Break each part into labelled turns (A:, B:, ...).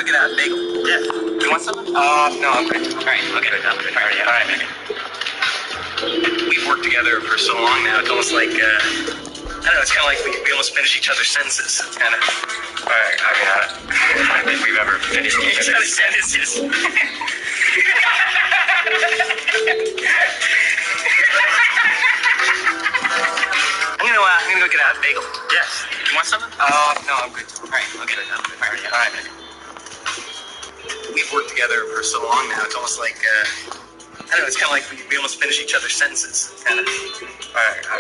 A: gonna go get a bagel. Yeah. You want something? No, I'm good. All right, okay. I'm good. All right. We've worked together for so long now, it's almost like, I don't know, it's kind of like we almost finish each other's sentences. It's kind of... All right, I don't think we've ever finished each other's sentences. I'm gonna go get a bagel. Yes. You want something? No, I'm good. All right, okay. I'm good. All right. We've worked together for so long now, it's almost like, I don't know, it's kind of like we almost finish each other's sentences. It's kind of... All right, I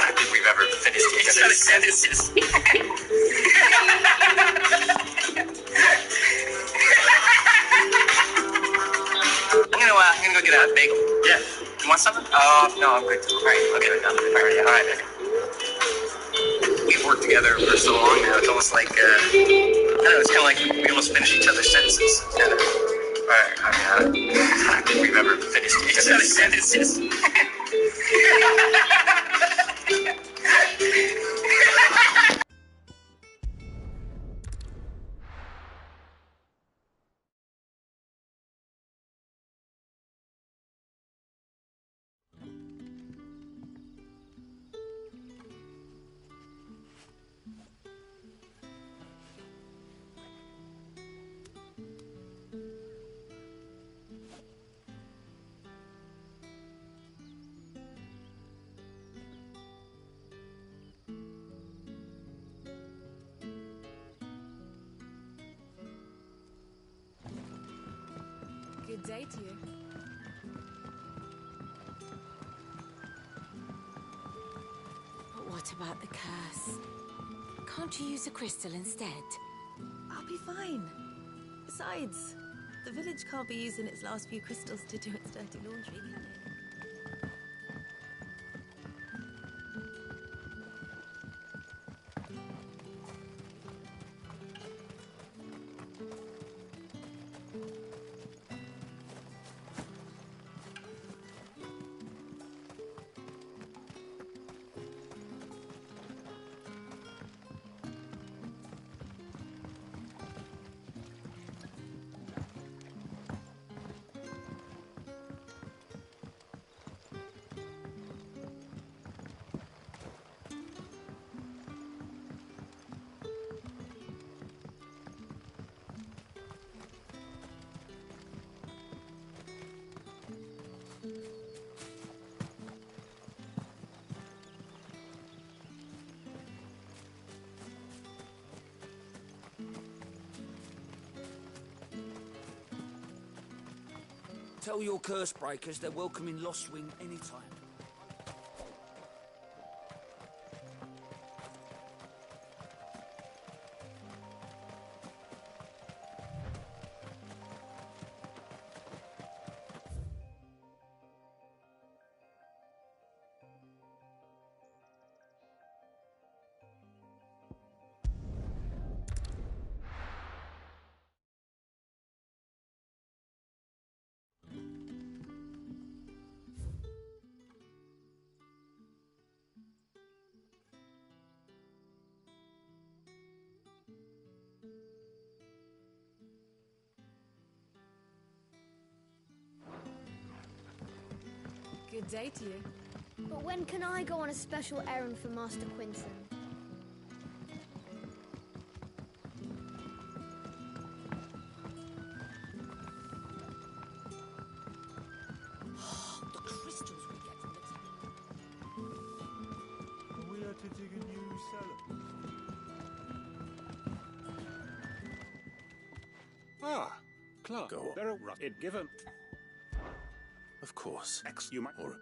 A: don't think we've ever finished each other's sentences. I'm gonna go get a bagel. Yeah. You want something? No, I'm good. All right, okay. I'm good. All right. We've worked together for so long now, it's almost like, I don't know, it's kind of like we almost finish each other's sentences. It's kind of... All right, I don't think we've ever finished each other's sentences.
B: Good day to you. But what about the curse? Can't you use a crystal instead?
C: I'll be fine. Besides, the village can't be using its last few crystals to do its dirty laundry, can it?
D: Tell your curse breakers they're welcome in Lost Wing anytime.
B: Good day to you.
E: But when can I go on a special errand for Master Quinton?
D: The crystals we get from the
F: We had to dig a new cellar.
G: Ah, Clark.
F: Go on.
G: Better it given.
F: Of course.
G: X, you might.
F: Or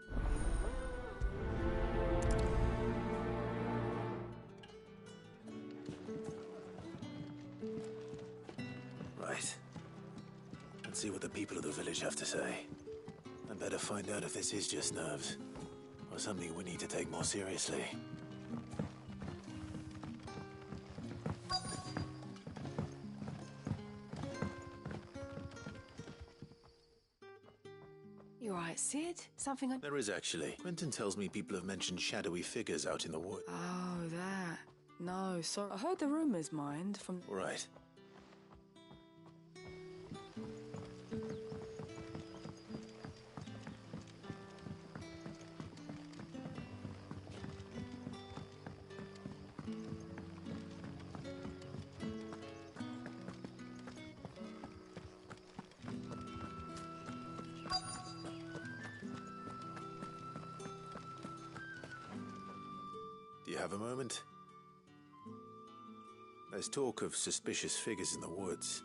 F: right. Let's see what the people of the village have to say. I better find out if this is just nerves, or something we need to take more seriously.
B: You alright, Sid? Something on...
F: There is actually. Quentin tells me people have mentioned shadowy figures out in the wood.
B: Oh, that. No, sorry. I heard the rumours, mind, from...
F: All right. have a moment? There's talk of suspicious figures in the woods.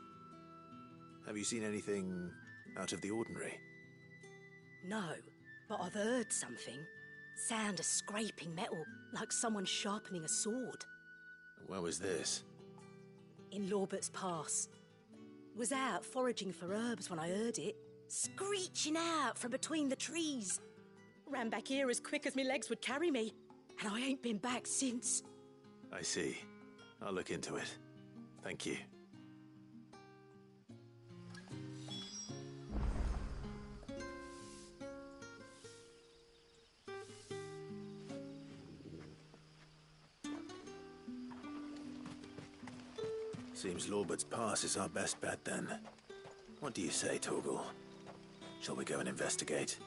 F: Have you seen anything out of the ordinary?
H: No, but I've heard something. Sound of scraping metal, like someone sharpening a sword.
F: Where was this?
H: In Lorbert's Pass. Was out foraging for herbs when I heard it, screeching out from between the trees. Ran back here as quick as my legs would carry me, and I ain't been back since.
F: I see. I'll look into it. Thank you. Seems Lorbert's Pass is our best bet then. What do you say, Torgal? Shall we go and investigate?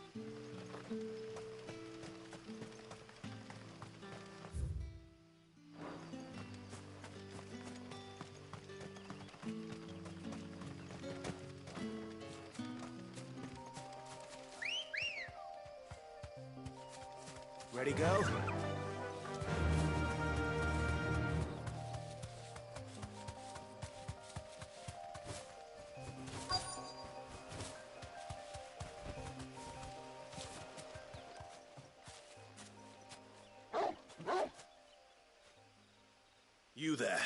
F: Ready, go? You there.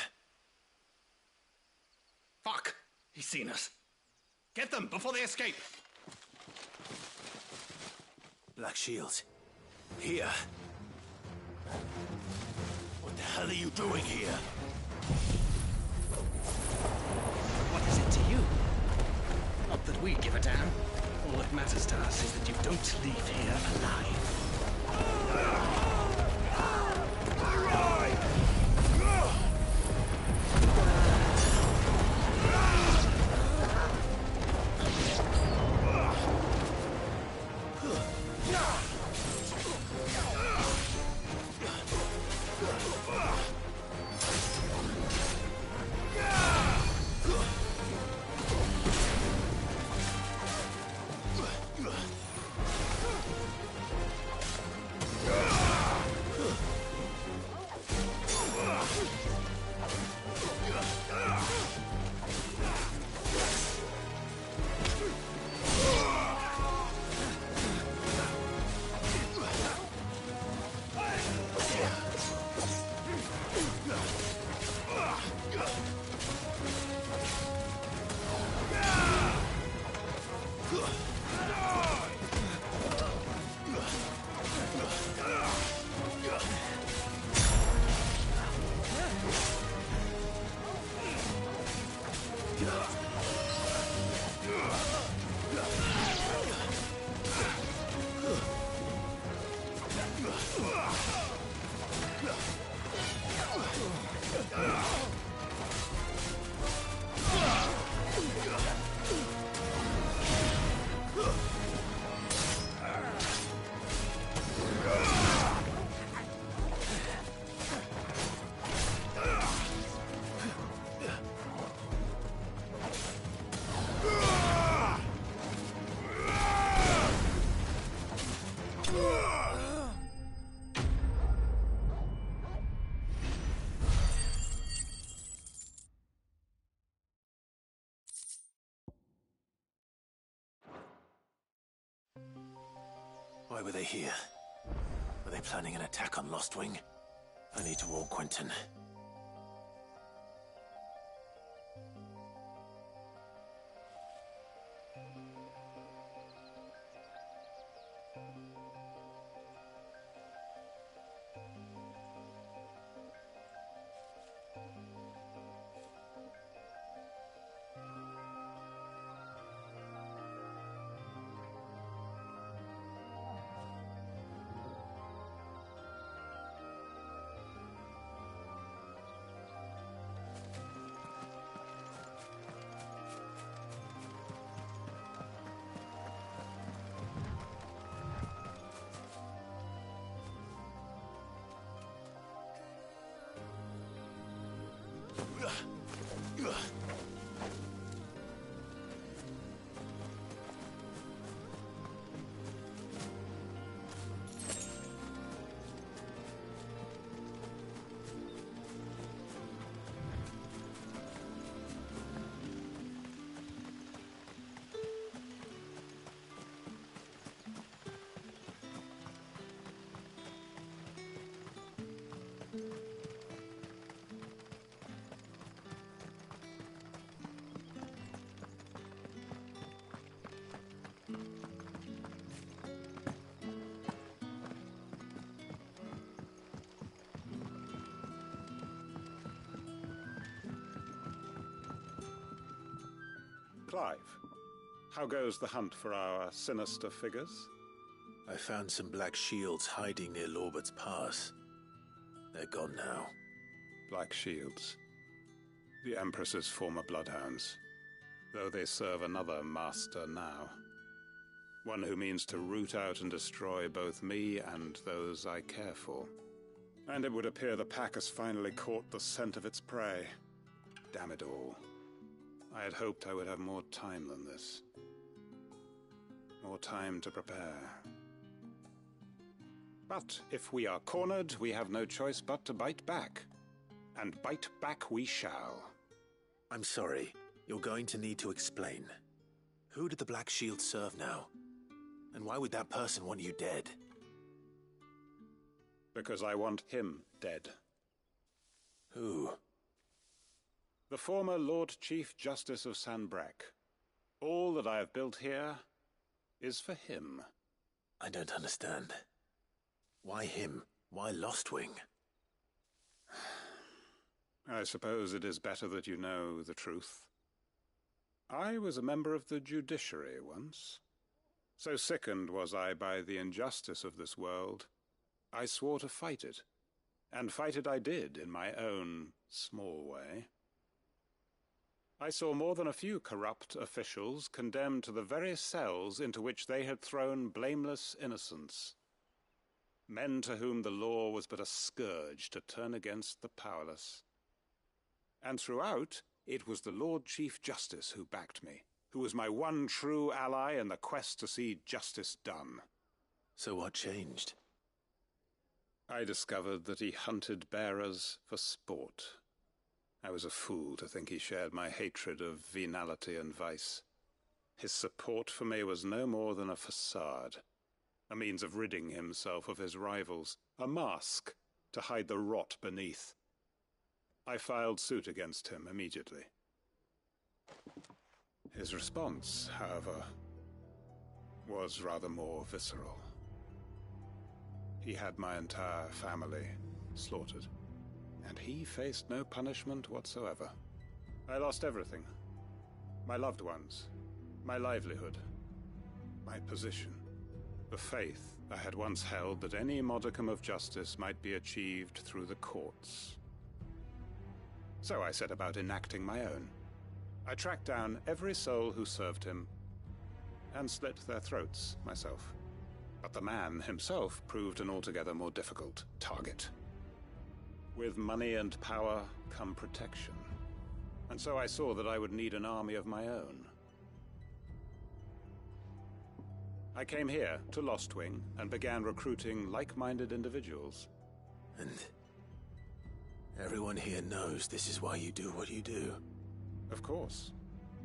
I: Fuck! He's seen us. Get them before they escape.
F: Black Shields. Here. What the hell are you doing here?
I: What is it to you? Not that we give a damn. All that matters to us is that you don't leave here alive.
F: Why were they here? Were they planning an attack on Lostwing? I need to warn Quentin.
G: Clive, how goes the hunt for our sinister figures?
F: I found some black shields hiding near Lorbert's Pass. They're gone now.
G: Black Shields. The Empress's former bloodhounds, though they serve another master now. One who means to root out and destroy both me and those I care for. And it would appear the pack has finally caught the scent of its prey. Damn it all. I had hoped I would have more time than this. More time to prepare. But if we are cornered, we have no choice but to bite back. And bite back we shall.
F: I'm sorry. You're going to need to explain. Who did the Black Shield serve now? And why would that person want you dead?
G: Because I want him dead.
F: Who?
G: The former Lord Chief Justice of Sanbreque. All that I have built here is for him.
F: I don't understand. Why him? Why Lostwing?
G: I suppose it is better that you know the truth. I was a member of the judiciary once. So sickened was I by the injustice of this world, I swore to fight it. And fight it I did in my own small way. I saw more than a few corrupt officials condemned to the very cells into which they had thrown blameless innocents. Men to whom the law was but a scourge to turn against the powerless. And throughout, it was the Lord Chief Justice who backed me, who was my one true ally in the quest to see justice done.
F: So what changed?
G: I discovered that he hunted bearers for sport. I was a fool to think he shared my hatred of venality and vice. His support for me was no more than a facade, a means of ridding himself of his rivals, a mask to hide the rot beneath. I filed suit against him immediately. His response, however, was rather more visceral. He had my entire family slaughtered, and he faced no punishment whatsoever. I lost everything. My loved ones, my livelihood, my position, the faith I had once held that any modicum of justice might be achieved through the courts. So I set about enacting my own. I tracked down every soul who served him, and slit their throats myself. But the man himself proved an altogether more difficult target. With money and power come protection, and so I saw that I would need an army of my own. I came here to Lostwing and began recruiting like-minded individuals.
F: And everyone here knows this is why you do what you do.
G: Of course.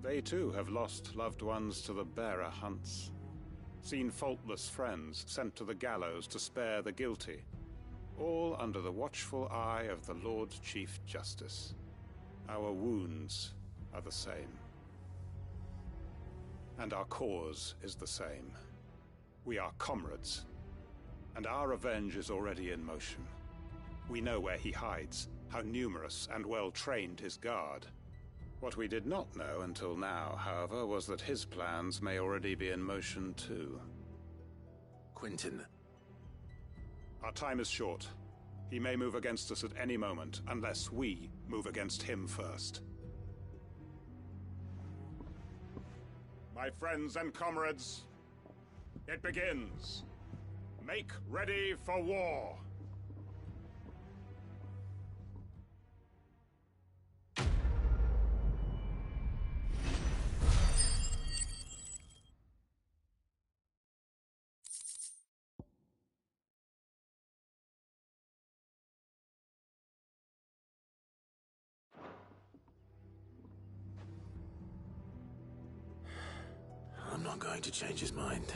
G: They too have lost loved ones to the bearer hunts. Seen faultless friends sent to the gallows to spare the guilty. All under the watchful eye of the Lord Chief Justice. Our wounds are the same. And our cause is the same. We are comrades. And our revenge is already in motion. We know where he hides, how numerous and well-trained his guard. What we did not know until now, however, was that his plans may already be in motion too.
F: Quentin.
G: Our time is short. He may move against us at any moment, unless we move against him first. My friends and comrades, it begins. Make ready for war.
F: I'm not going to change his mind.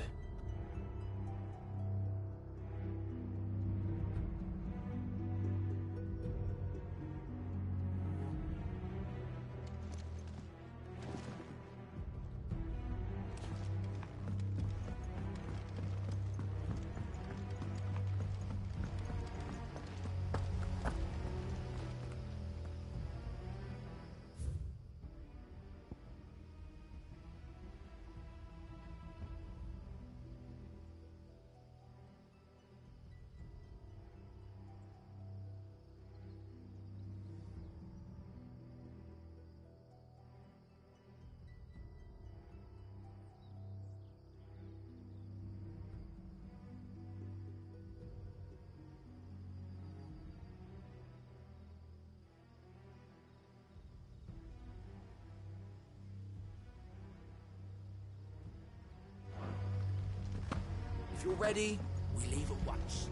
D: you're ready, we leave at once.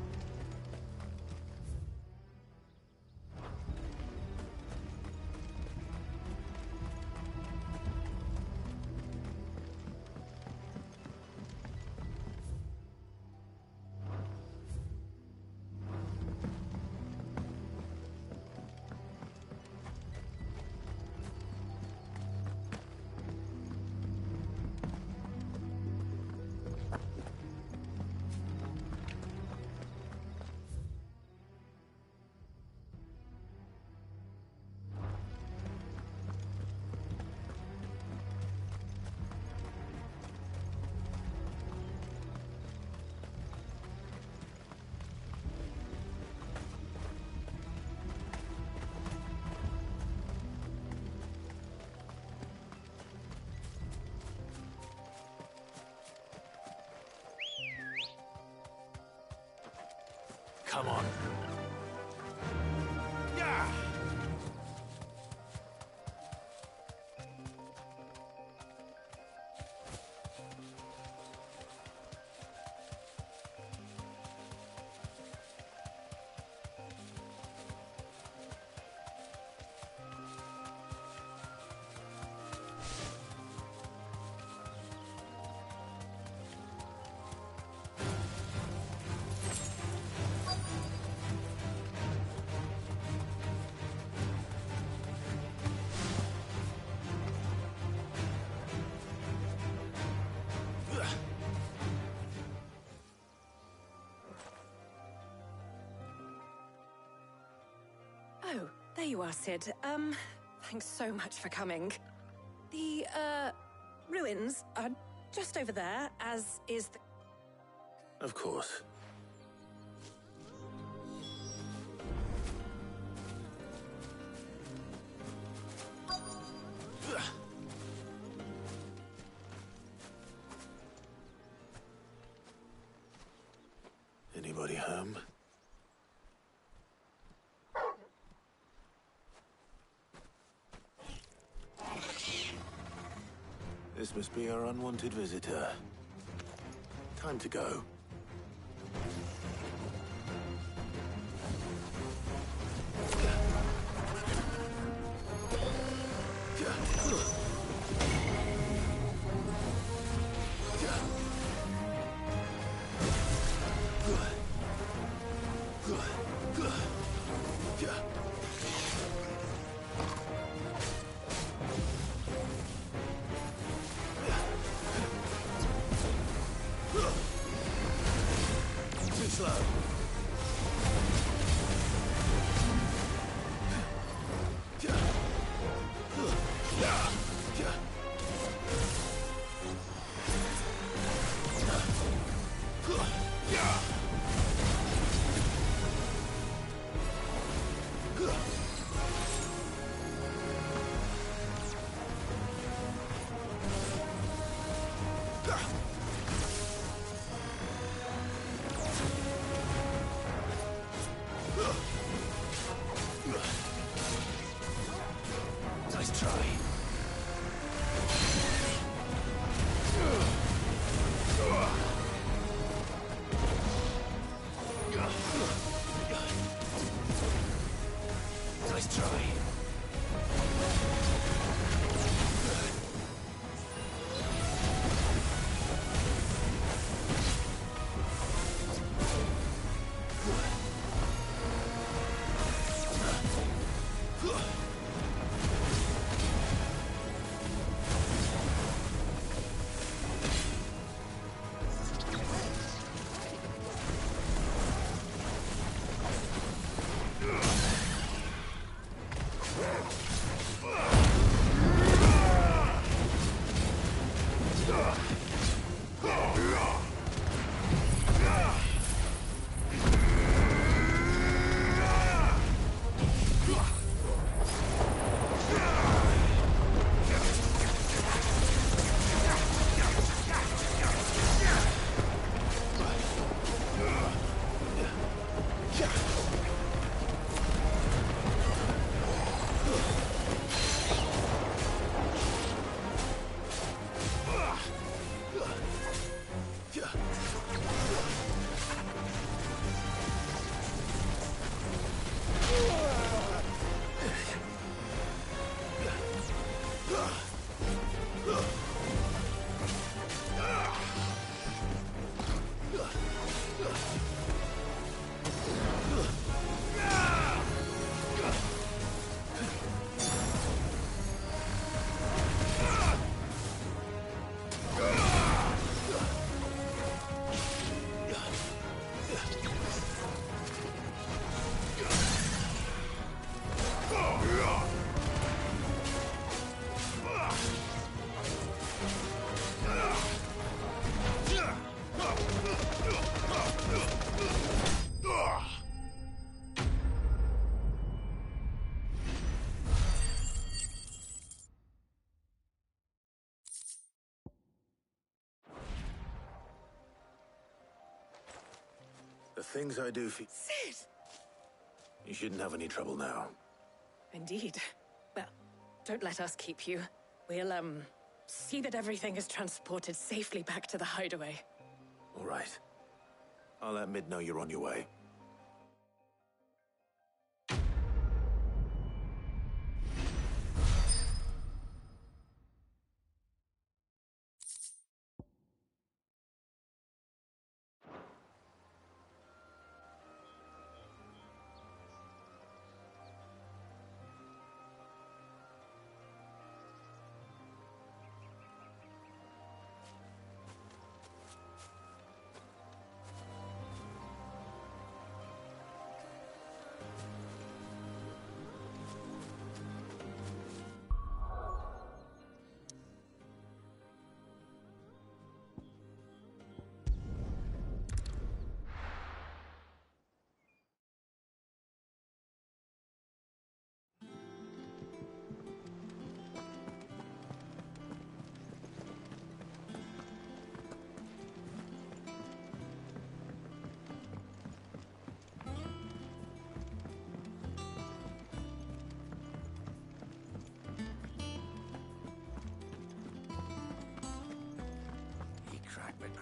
F: Come on.
G: Yeah!
B: Oh, there you are, Sid. Thanks so much for coming. The, ruins are just over there, as is the...
F: Of course. Anybody home? This must be our unwanted visitor. Time to go. Too slow. Nice try. The things I do for...
B: Sid!
F: You shouldn't have any trouble now.
B: Indeed. Well, don't let us keep you. We'll, see that everything is transported safely back to the hideaway.
F: All right. I'll let Mid know you're on your way.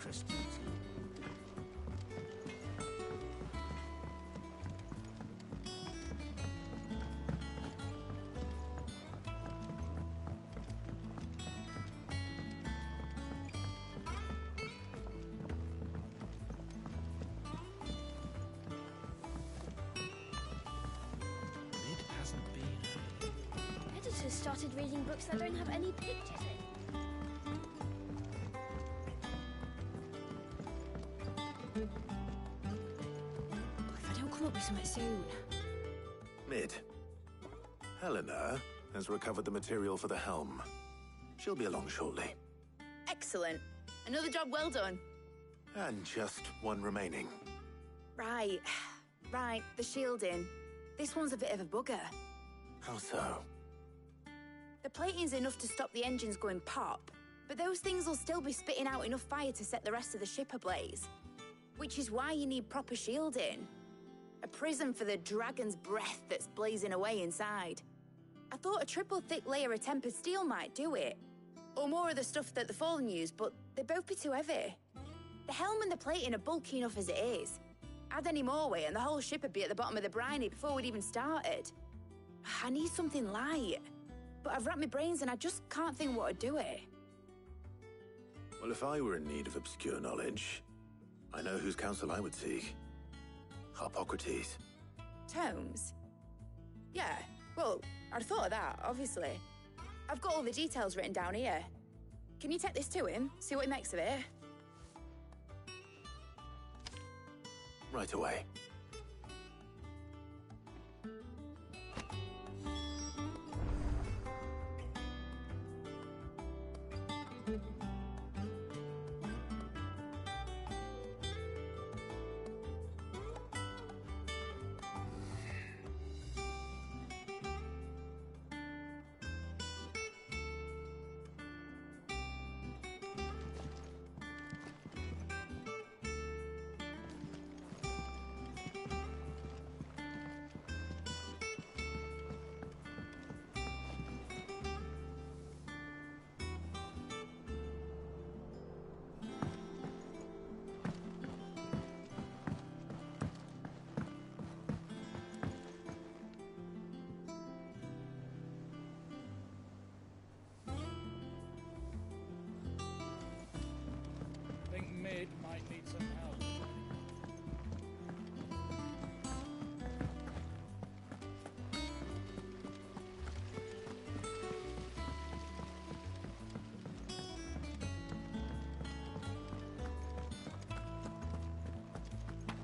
I: Christians. It hasn't been.
E: Editors started reading books that don't have any pictures in. If I don't come up with something soon.
F: Mid. Helena has recovered the material for the helm. She'll be along shortly.
J: Excellent. Another job well done.
F: And just one remaining.
J: Right. Right, the shielding. This one's a bit of a bugger.
F: How so?
J: The plating's enough to stop the engines going pop, but those things will still be spitting out enough fire to set the rest of the ship ablaze. Which is why you need proper shielding. A prison for the dragon's breath that's blazing away inside. I thought a triple thick layer of tempered steel might do it. Or more of the stuff that the Fallen use, but they'd both be too heavy. The helm and the plating are bulky enough as it is. Add any more weight and the whole ship would be at the bottom of the briny before we'd even started. I need something light. But I've racked my brains and I just can't think what would do it.
F: Well, if I were in need of obscure knowledge, I know whose counsel I would seek. Harpocrates.
J: Tomes? Yeah, well, I'd thought of that, obviously. I've got all the details written down here. Can you take this to him, see what he makes of it?
F: Right away.
I: might need some help.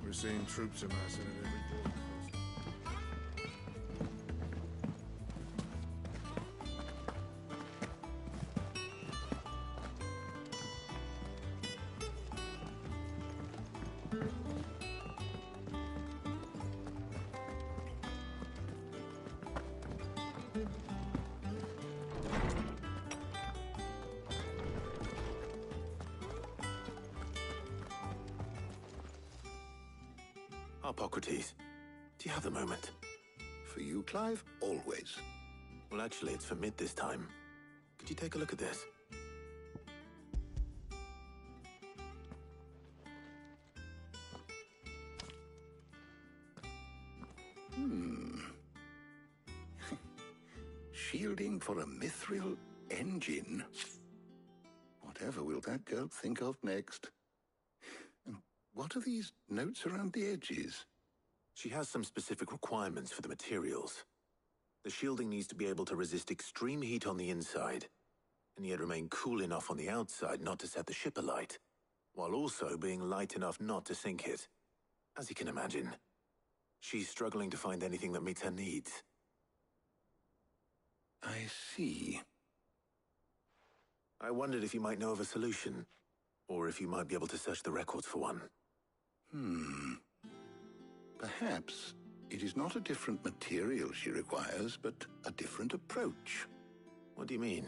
K: We're seeing troops amassing at every border post.
F: Hippocrates, do you have a moment?
L: For you, Clive? Always.
F: Well, actually, it's for mid this time. Could you take a look at this?
L: Shielding for a mithril engine? Whatever will that girl think of next? And what are these notes around the edges?
F: She has some specific requirements for the materials. The shielding needs to be able to resist extreme heat on the inside, and yet remain cool enough on the outside not to set the ship alight, while also being light enough not to sink it. As you can imagine, she's struggling to find anything that meets her needs.
L: I see.
F: I wondered if you might know of a solution, or if you might be able to search the records for one.
L: Perhaps it is not a different material she requires, but a different approach.
F: What do you mean?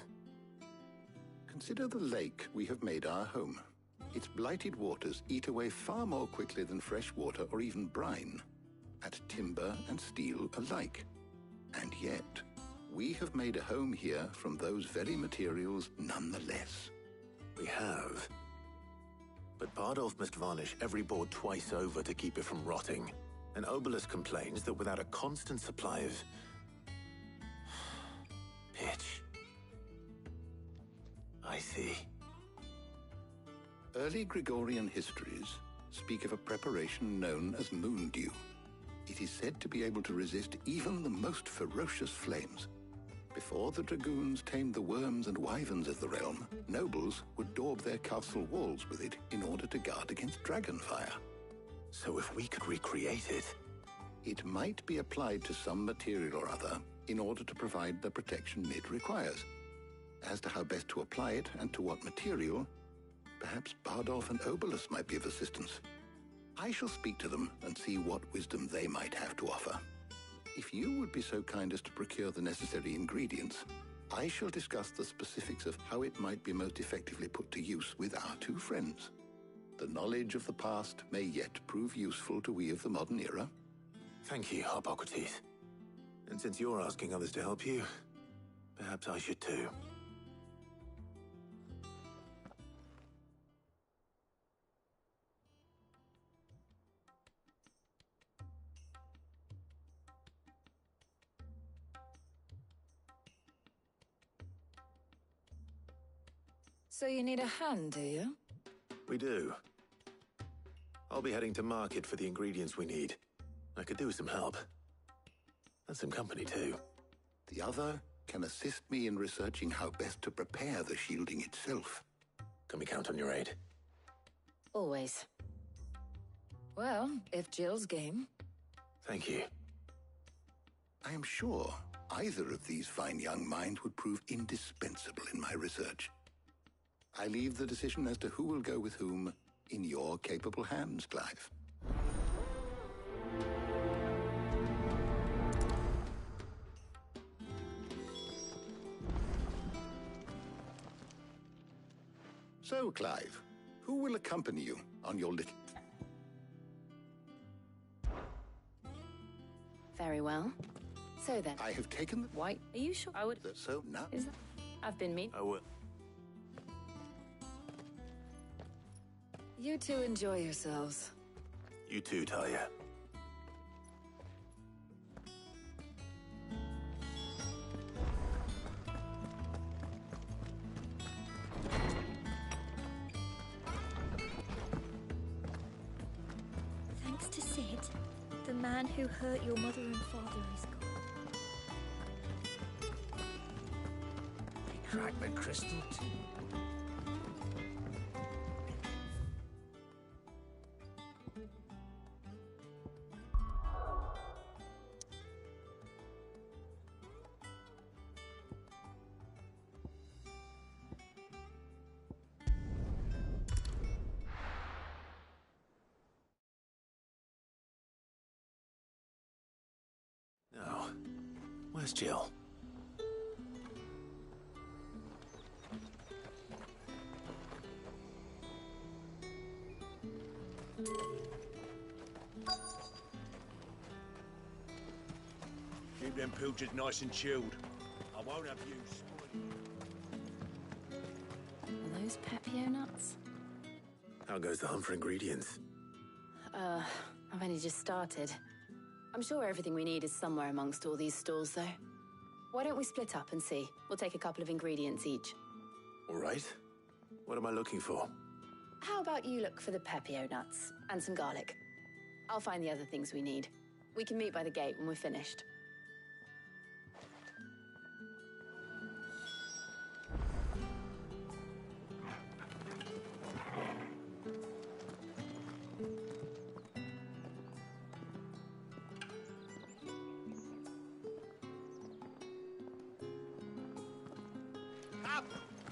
L: Consider the lake we have made our home. Its blighted waters eat away far more quickly than fresh water or even brine, at timber and steel alike. And yet, we have made a home here from those very materials nonetheless.
F: We have. But Bardolph must varnish every board twice over to keep it from rotting. And Obelus complains that without a constant supply of pitch. I see.
L: Early Gregorian histories speak of a preparation known as moon dew. It is said to be able to resist even the most ferocious flames. Before the dragoons tamed the worms and wyverns of the realm, nobles would daub their castle walls with it in order to guard against dragonfire.
F: So if we could recreate it...
L: It might be applied to some material or other in order to provide the protection it requires. As to how best to apply it and to what material, perhaps Bardolph and Obelus might be of assistance. I shall speak to them and see what wisdom they might have to offer. If you would be so kind as to procure the necessary ingredients, I shall discuss the specifics of how it might be most effectively put to use with our two friends. The knowledge of the past may yet prove useful to we of the modern era.
F: Thank you, Hippocrates. And since you're asking others to help you, perhaps I should too.
M: So you need a hand, do you?
F: We do. I'll be heading to market for the ingredients we need. I could do with some help. And some company, too.
L: The other can assist me in researching how best to prepare the shielding itself.
F: Can we count on your aid?
M: Always. Well, if Jill's game.
F: Thank you.
L: I am sure either of these fine young minds would prove indispensable in my research. I leave the decision as to who will go with whom in your capable hands, Clive. So, Clive, who will accompany you on your little...
N: Very well. So then...
L: I have taken the...
N: White. Are you sure? I would...
L: So, now...
N: Is that... I've been mean...
F: I will.
M: You two enjoy yourselves.
F: You too, Talia.
O: man who hurt your mother and father is gone.
I: He cracked the crystal too.
F: Now, where's Jill?
I: Keep them pilchards nice and chilled. I won't have you spoiling.
N: Are those Pepio nuts?
F: How goes the hunt for ingredients?
N: I've only just started. I'm sure everything we need is somewhere amongst all these stalls, though. Why don't we split up and see? We'll take a couple of ingredients each.
F: All right. What am I looking for?
N: How about you look for the Pepio nuts and some garlic? I'll find the other things we need. We can meet by the gate when we're finished.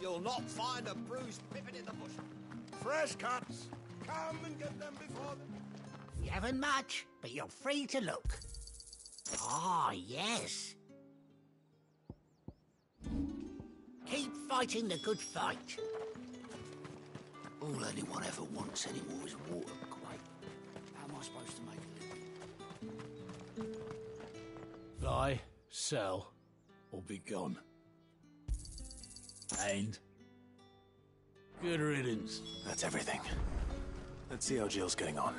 I: You'll not find a bruised pippin in the bush. Fresh cuts. Come and get them before them.
P: We haven't much, but you're free to look. Ah, yes. Keep fighting the good fight.
I: All anyone ever wants anymore is water, Quake. How am I supposed to make a living?
Q: Buy, sell, or be gone. And good riddance.
F: That's everything. Let's see how Jill's getting on.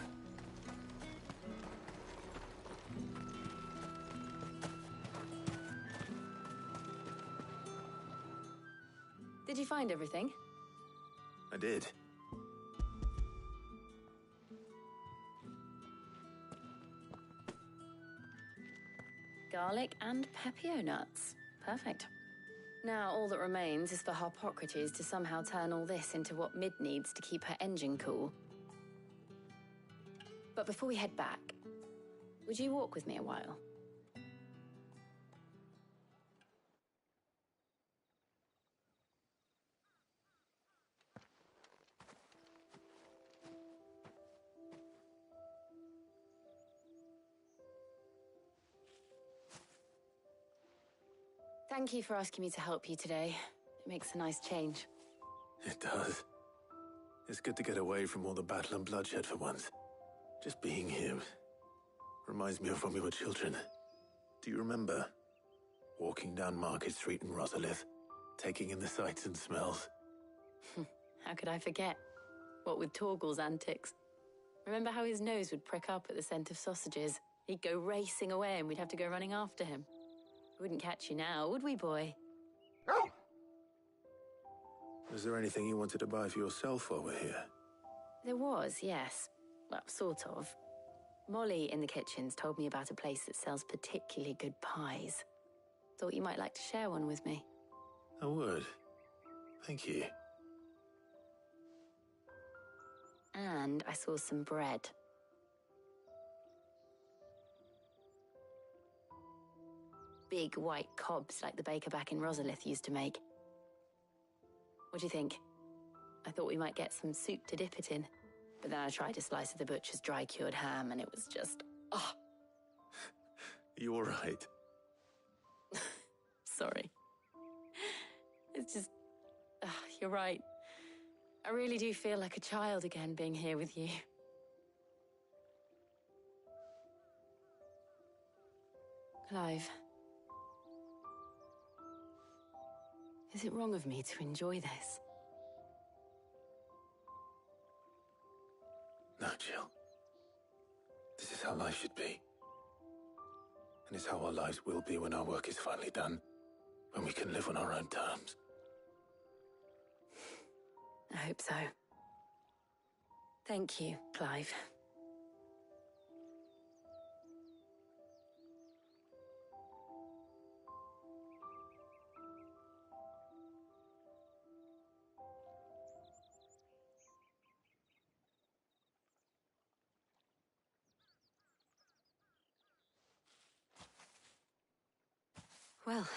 N: Did you find everything?
F: I did.
N: Garlic and Pepio nuts. Perfect. Now all that remains is for Harpocrates to somehow turn all this into what Mid needs to keep her engine cool. But before we head back, would you walk with me a while? Thank you for asking me to help you today. It makes a nice change.
F: It does. It's good to get away from all the battle and bloodshed for once. Just being here reminds me of when we were children. Do you remember? Walking down Market Street in Rosalith, taking in the sights and smells.
N: How could I forget? What with Torgal's antics. Remember how his nose would prick up at the scent of sausages? He'd go racing away and we'd have to go running after him. We wouldn't catch you now, would we, boy?
F: Was there anything you wanted to buy for yourself while we're here?
N: There was, yes. Well, sort of. Molly in the kitchens told me about a place that sells particularly good pies. Thought you might like to share one with me.
F: I would. Thank you.
N: And I saw some bread. Big white cobs like the baker back in Rosalith used to make. What do you think? I thought we might get some soup to dip it in. But then I tried a slice of the butcher's dry-cured ham and it was just... oh.
F: You all right?
N: Sorry. It's just... you're right. I really do feel like a child again being here with you. Clive. Is it wrong of me to enjoy this?
F: No, Jill. This is how life should be. And it's how our lives will be when our work is finally done. When we can live on our own terms.
N: I hope so. Thank you, Clive. Well,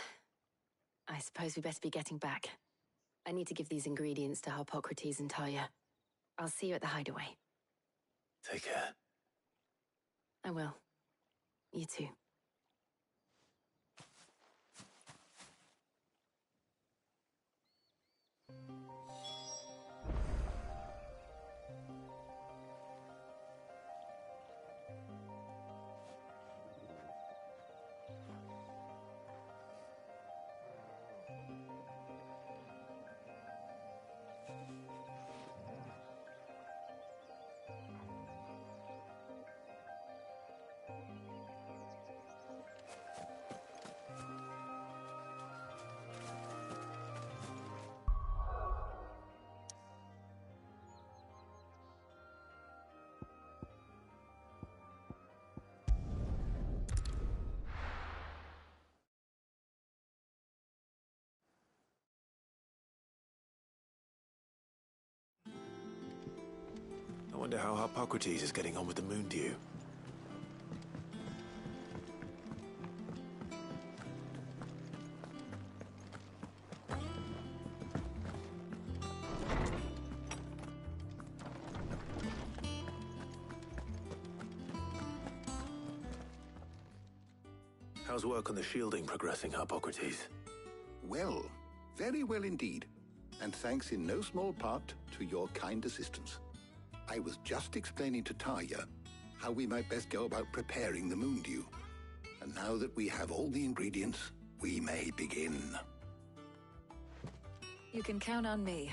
N: I suppose we better be getting back. I need to give these ingredients to Harpocrates and Talia. I'll see you at the hideaway.
F: Take care.
N: I will. You too.
F: I wonder how Harpocrates is getting on with the moon dew. How's work on the shielding progressing, Harpocrates?
L: Well, very well indeed. And thanks in no small part to your kind assistance. I was just explaining to Talia how we might best go about preparing the moon dew. And now that we have all the ingredients, we may begin.
M: You can count on me.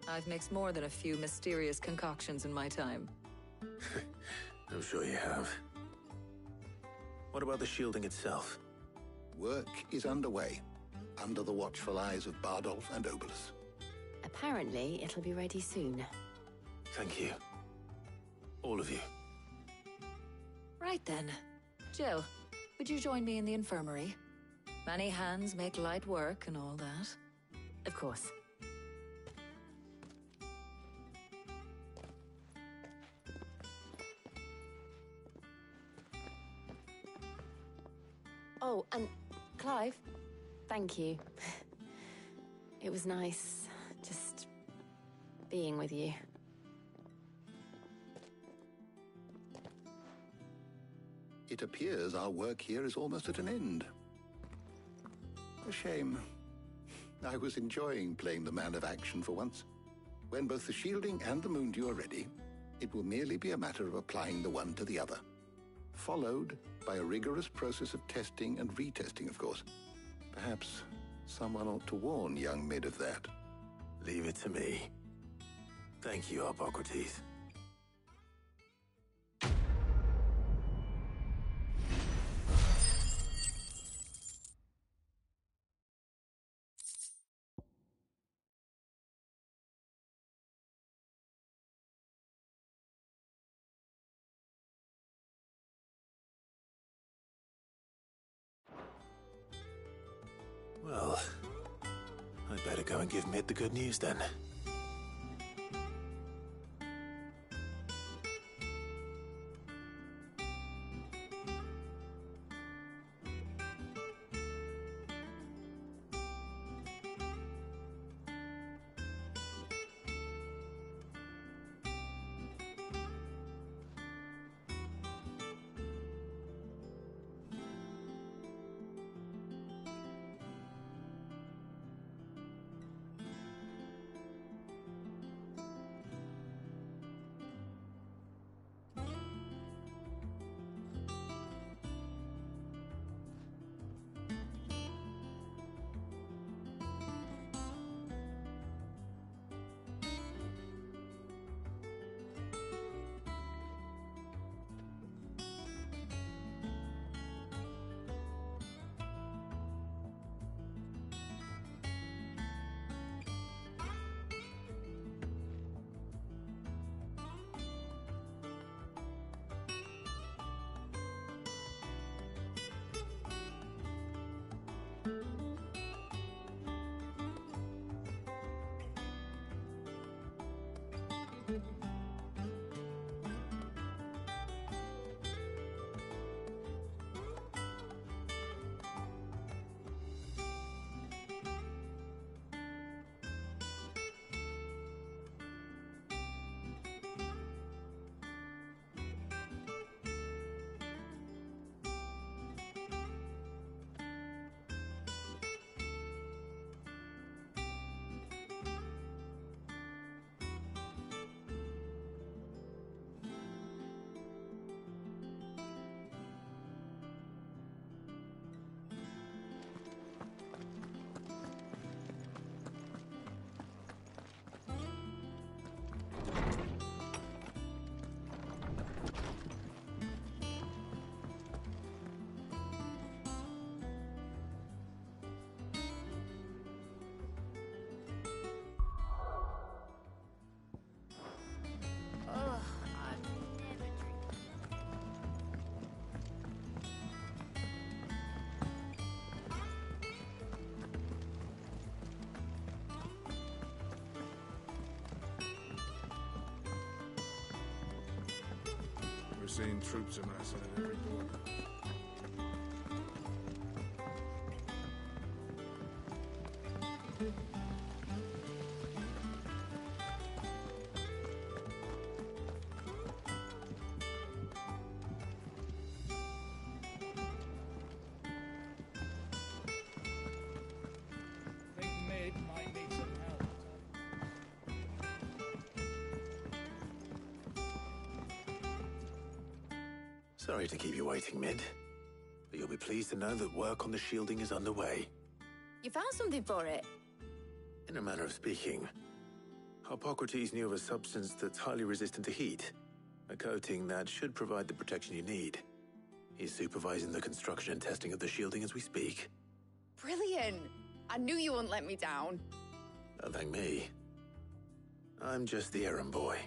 M: I've mixed more than a few mysterious concoctions in my time.
F: I'm sure you have. What about the shielding itself?
L: Work is underway, under the watchful eyes of Bardolph and Obolus.
N: Apparently, it'll be ready soon.
F: Thank you. All of you.
M: Right then. Jill, would you join me in the infirmary? Many hands make light work and all that.
N: Of course. Oh, and Clive, thank you. It was nice just being with you.
L: It appears our work here is almost at an end. A shame. I was enjoying playing the man of action for once. When both the shielding and the moon dew are ready, it will merely be a matter of applying the one to the other. Followed by a rigorous process of testing and retesting, of course. Perhaps someone ought to warn young Mid of that.
F: Leave it to me. Thank you, Harpocrates. Well, I'd better go and give Mid the good news then.
K: seen troops amassing at every corner.
I: Think Mid might need some help.
F: Sorry to keep you waiting, Mid. But you'll be pleased to know that work on the shielding is underway.
J: You found something for it?
F: In a manner of speaking, Hippocrates knew of a substance that's highly resistant to heat. A coating that should provide the protection you need. He's supervising the construction and testing of the shielding as we speak.
J: Brilliant! I knew you wouldn't let me down.
F: Don't thank me. I'm just the errand boy.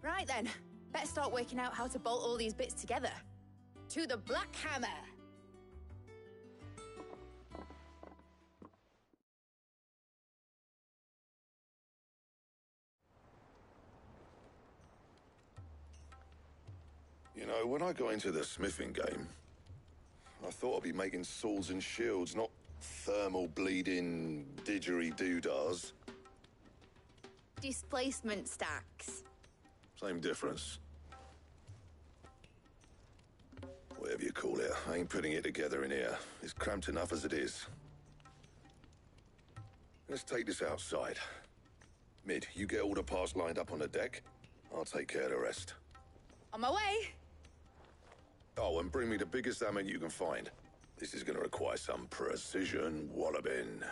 J: Right then, better start working out how to bolt all these bits together. To the Black Hammer!
K: You know, when I got into the smithing game, I thought I'd be making swords and shields, not thermal bleeding didgeridoo-dahs.
J: Displacement stacks.
K: Same difference. Whatever you call it, I ain't putting it together in here. It's cramped enough as it is. Let's take this outside. Mid, you get all the parts lined up on the deck. I'll take care of the rest.
J: On my way!
K: Oh, and bring me the biggest hammer you can find. This is gonna require some precision walloping.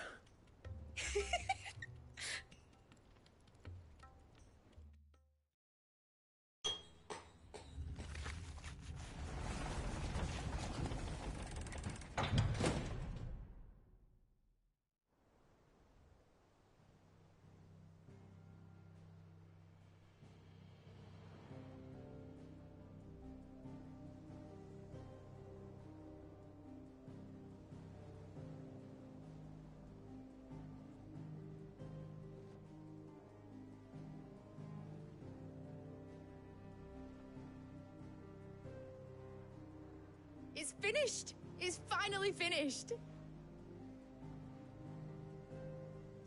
J: It's finished! It's finally finished!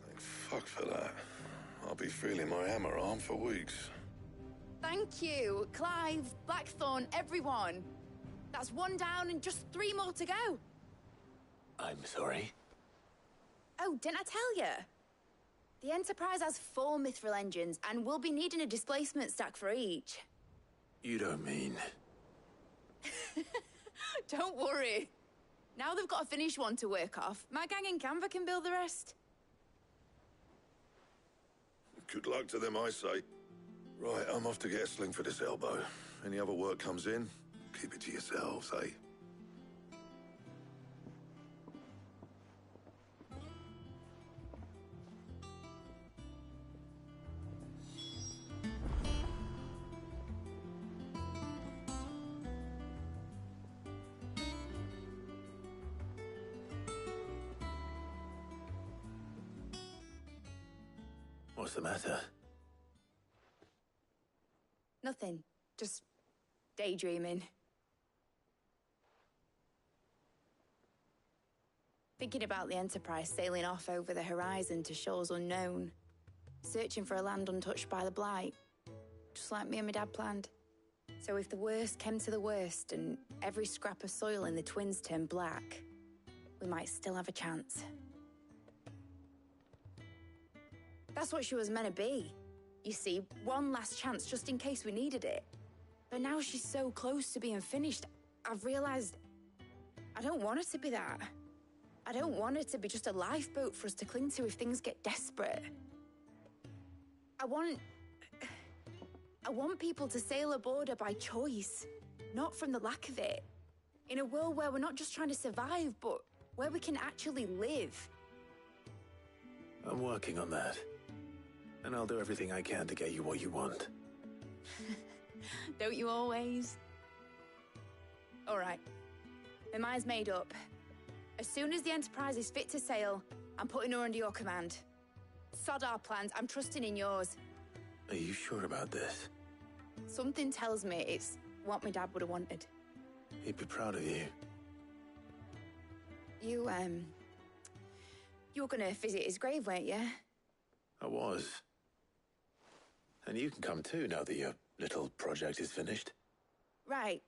K: Thank fuck for that. I'll be feeling my hammer arm for weeks.
J: Thank you, Clive, Blackthorn, everyone. That's one down and just 3 more to go.
F: I'm sorry.
J: Oh, didn't I tell you? The Enterprise has 4 mithril engines, and we'll be needing a displacement stack for each.
F: You don't mean...
J: Don't worry. Now they've got a finished one to work off. My gang in Canva can build the rest.
K: Good luck to them, I say. Right, I'm off to get a sling for this elbow. Any other work comes in, keep it to yourselves, eh?
F: What's the matter?
J: Nothing. Just daydreaming. Thinking about the Enterprise sailing off over the horizon to shores unknown. Searching for a land untouched by the Blight. Just like me and my dad planned. So if the worst came to the worst and every scrap of soil in the Twins turned black, we might still have a chance. That's what she was meant to be. You see, one last chance just in case we needed it. But now she's so close to being finished, I've realized I don't want her to be that. I don't want her to be just a lifeboat for us to cling to if things get desperate. I want people to sail aboard her by choice, not from the lack of it. In a world where we're not just trying to survive, but where we can actually live.
F: I'm working on that. And I'll do everything I can to get you what you want.
J: Don't you always? All right. My mind's made up. As soon as the Enterprise is fit to sail, I'm putting her under your command. Sod our plans, I'm trusting in yours.
F: Are you sure about this?
J: Something tells me what my dad would have wanted.
F: He'd be proud of you.
J: You were gonna visit his grave, weren't you?
F: I was. And you can come too, now that your little project is finished.
J: Right.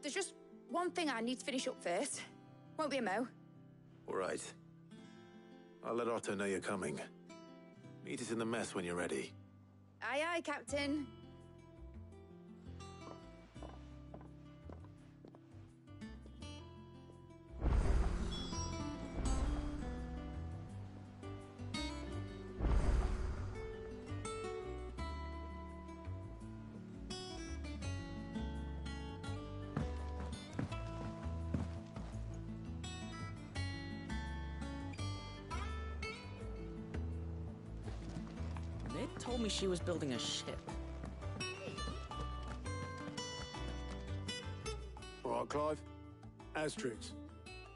J: There's just one thing I need to finish up first. Won't be a mo.
F: All right. I'll let Otto know you're coming. Meet us in the mess when you're ready.
J: Aye, aye, Captain.
I: Ned told me she was building a ship.
R: All right, Clive. Asterix.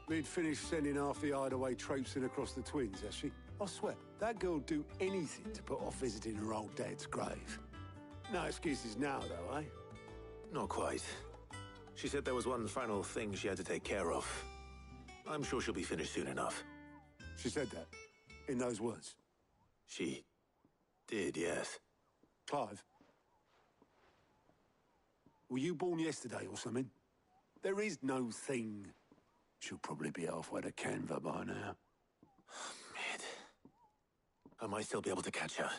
R: Mid finished sending half the hideaway traipsing across the twins, has she? I swear, that girl'd do anything to put off visiting her old dad's grave. No excuses now, though, eh?
F: Not quite. She said there was one final thing she had to take care of. I'm sure she'll be finished soon enough.
R: She said that? In those words?
F: She did, yes.
R: Clive? Were you born yesterday or something? There is no thing. She'll probably be halfway to Canva by now.
F: Mid. I might still be able to catch her.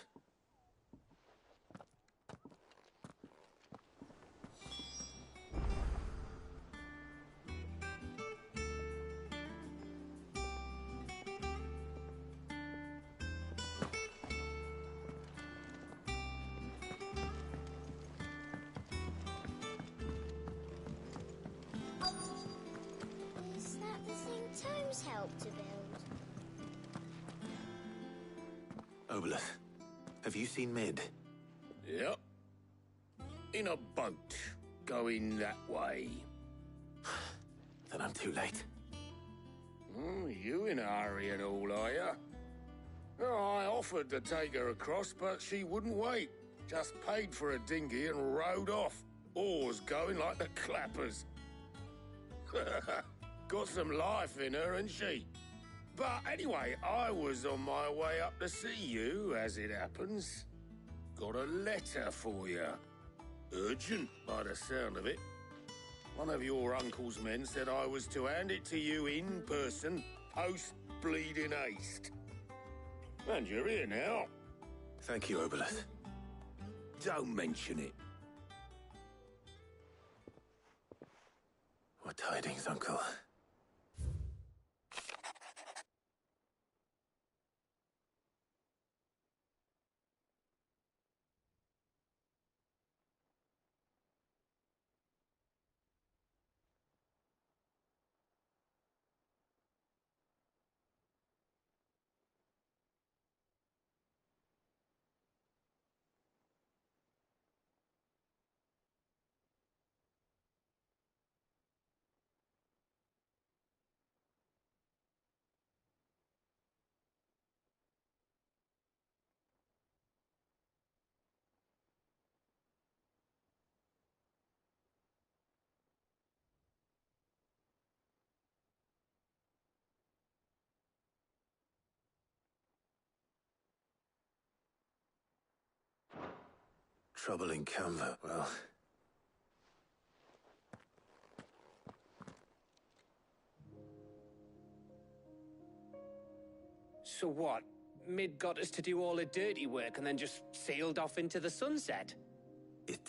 E: Is that the thing Tomes helped to build?
F: Obelus, have you seen Mid?
Q: Yep. In a boat, going that way.
F: Then I'm too late.
Q: You in a hurry and all, are you? Oh, I offered to take her across, but she wouldn't wait. Just paid for a dinghy and rowed off. Oars going like the clappers. Got some life in her, ain't she? But anyway, I was on my way up to see you, as it happens. Got a letter for you. Urgent, by the sound of it. One of your uncle's men said I was to hand it to you in person, post-bleeding haste. And you're here now.
F: Thank you, Obelus.
Q: Don't mention it.
F: What tidings, Uncle? Trouble in Canva, well...
S: So what? Mid got us to do all the dirty work and then just sailed off into the sunset?
F: It,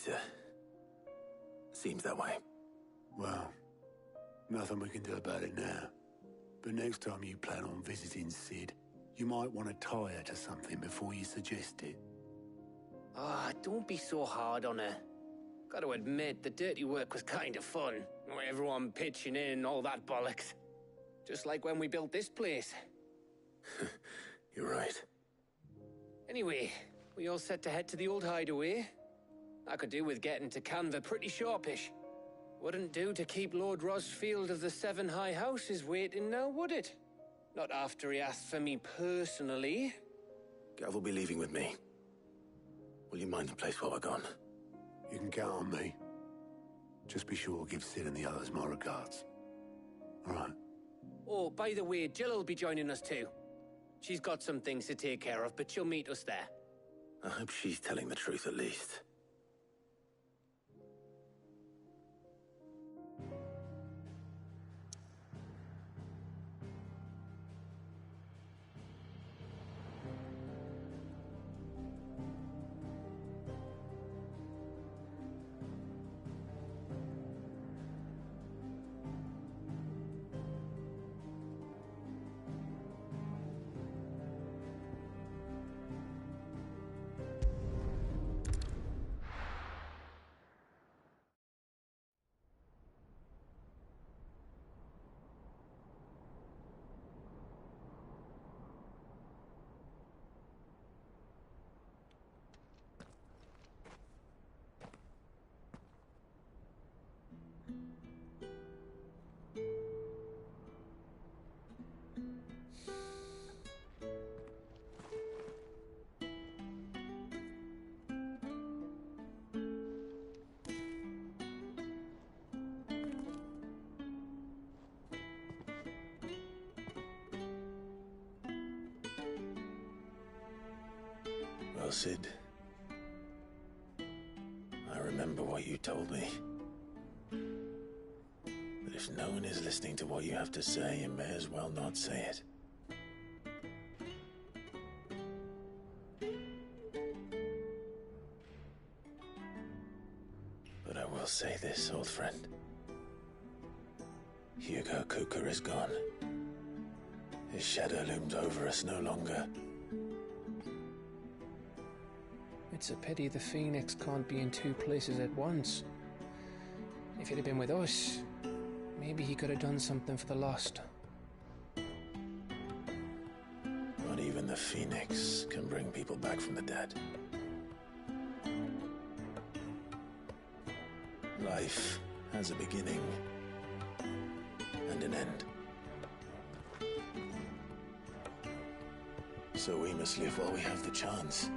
F: seems that way.
R: Well, nothing we can do about it now. But next time you plan on visiting Sid, you might want to tie her to something before you suggest it.
S: Ah, don't be so hard on her. Got to admit, the dirty work was kind of fun. Everyone pitching in and all that bollocks. Just like when we built this place.
F: You're right.
S: Anyway, we all set to head to the old hideaway. I could do with getting to Canva pretty sharpish. Wouldn't do to keep Lord Rosfield of the Seven High Houses waiting now, would it? Not after he asked for me personally.
F: Gav will be leaving with me. Will you mind the place while we're gone?
R: You can count on me. Just be sure to give Sid and the others my regards. All right.
S: Oh, by the way, Jill will be joining us too. She's got some things to take care of, but she'll meet us there.
F: I hope she's telling the truth at least. Well, Sid, I remember what you told me. But if no one is listening to what you have to say, you may as well not say it. But I will say this, old friend. Hugo Cooker is gone. His shadow looms over us no longer.
S: It's a pity the Phoenix can't be in two places at once. If he'd have been with us, maybe he could have done something for the Lost.
F: Not even the Phoenix can bring people back from the dead. Life has a beginning and an end. So we must live while we have the chance.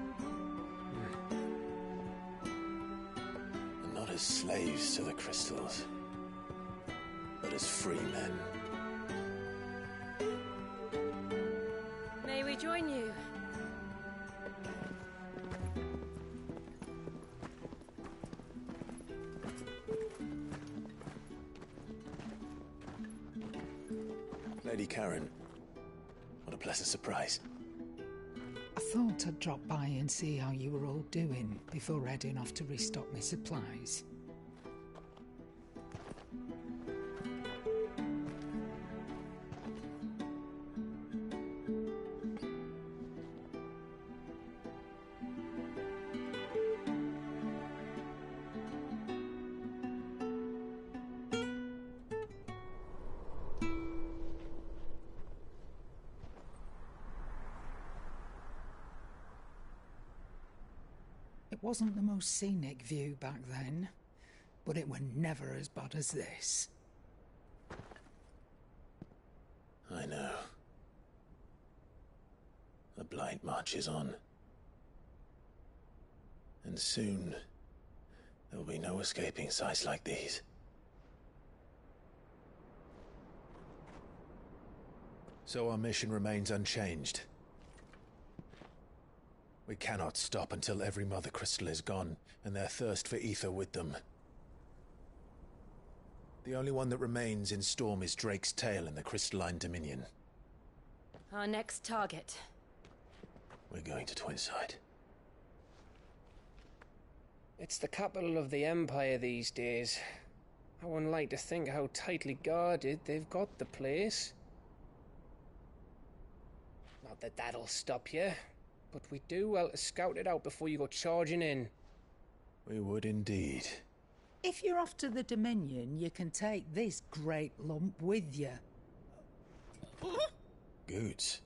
F: And not as slaves to the crystals, but as free men.
B: May we join you?
F: Lady Karen, what a pleasant surprise.
T: I thought I'd drop by and see how you were all doing before heading off to restock my supplies. It wasn't the most scenic view back then, but it were never as bad as this.
F: I know. The Blight marches on. And soon, there'll be no escaping sights like these.
U: So our mission remains unchanged. We cannot stop until every Mother Crystal is gone, and their thirst for ether with them. The only one that remains in Storm is Drake's Tail in the Crystalline Dominion.
B: Our next target.
F: We're going to Twinside.
S: It's the capital of the Empire these days. I wouldn't like to think how tightly guarded they've got the place. Not that that'll stop you, but we do well to scout it out before you go charging in.
U: We would indeed.
T: If you're off to the Dominion, you can take this great lump with you.
U: Goods.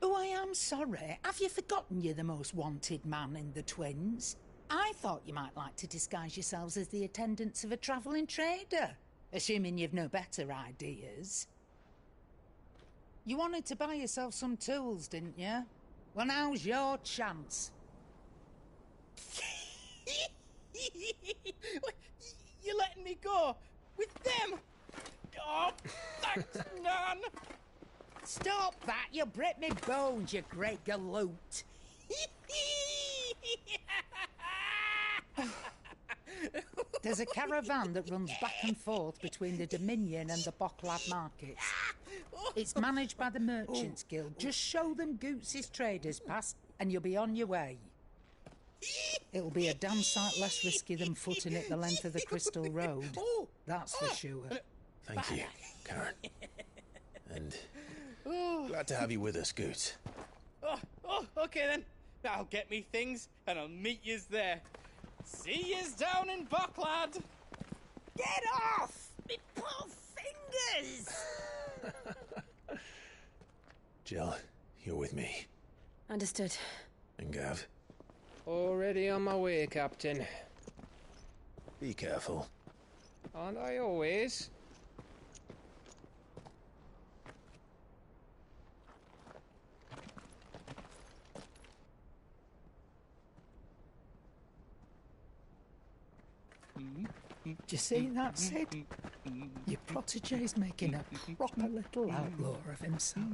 T: Oh, I am sorry. Have you forgotten you're the most wanted man in the Twins? I thought you might like to disguise yourselves as the attendants of a travelling trader, assuming you've no better ideas. You wanted to buy yourself some tools, didn't you? Well, now's your chance.
A: You're letting me go? With them? Oh, thanks, Nan!
T: Stop that! You'll break me bones, you great galoot! There's a caravan that runs back and forth between the Dominion and the Bocklad markets. It's managed by the Merchants Guild. Just show them Goots' traders past and you'll be on your way. It'll be a damn sight less risky than footing it the length of the Crystal Road. That's for sure.
U: Thank you, Karen. And glad to have you with us, Goots.
A: Okay then. I'll get me things and I'll meet yous there. See yous down in Bocklad.
T: Get off! Me poor fingers!
U: Jill, you're with me.
B: Understood.
U: And Gav?
S: Already on my way, Captain.
U: Be careful.
S: Aren't I always?
T: Do you see that, Sid? Your protege's making a proper little outlaw of himself.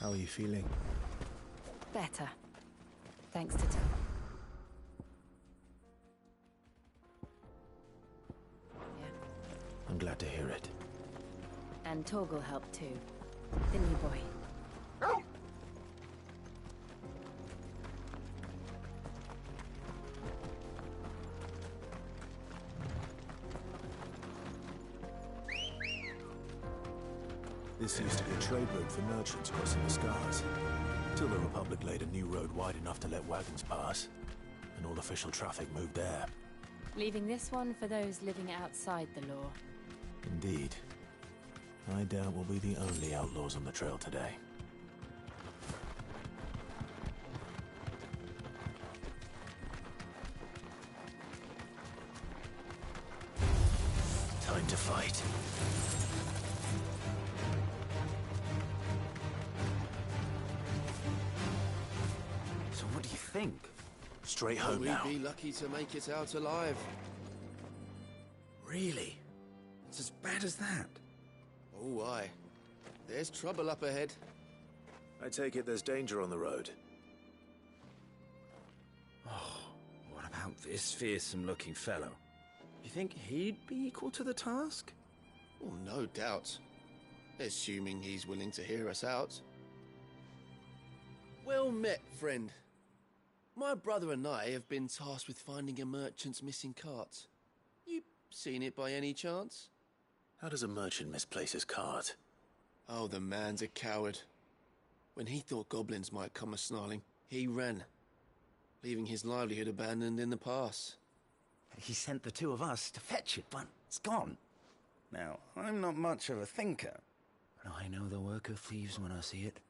U: How are you feeling?
M: Better. Thanks to Tom.
U: I'm glad to hear it.
M: And Torgal helped too. Didn't you, boy?
U: This used to be a trade route for merchants crossing the Scars, till the Republic laid a new road wide enough to let wagons pass, and all official traffic moved there.
M: Leaving this one for those living outside the law.
U: Indeed. I doubt we'll be the only outlaws on the trail today. Time to fight.
D: So what do you think?
U: Straight home
D: Will
U: now.
D: we be lucky to make it out alive?
I: Really? It's as bad as that?
D: Oh, aye. There's trouble up ahead.
U: I take it there's danger on the road.
I: Oh, what about this fearsome-looking fellow? You think he'd be equal to the task?
D: Well, no doubt. Assuming he's willing to hear us out. Well met, friend. My brother and I have been tasked with finding a merchant's missing cart. You seen it by any chance?
U: How does a merchant misplace his cart?
D: Oh, the man's a coward. When he thought goblins might come a-snarling, he ran, leaving his livelihood abandoned in the pass.
I: He sent the two of us to fetch it, but it's gone. Now, I'm not much of a thinker, but I know the work of thieves when I see it.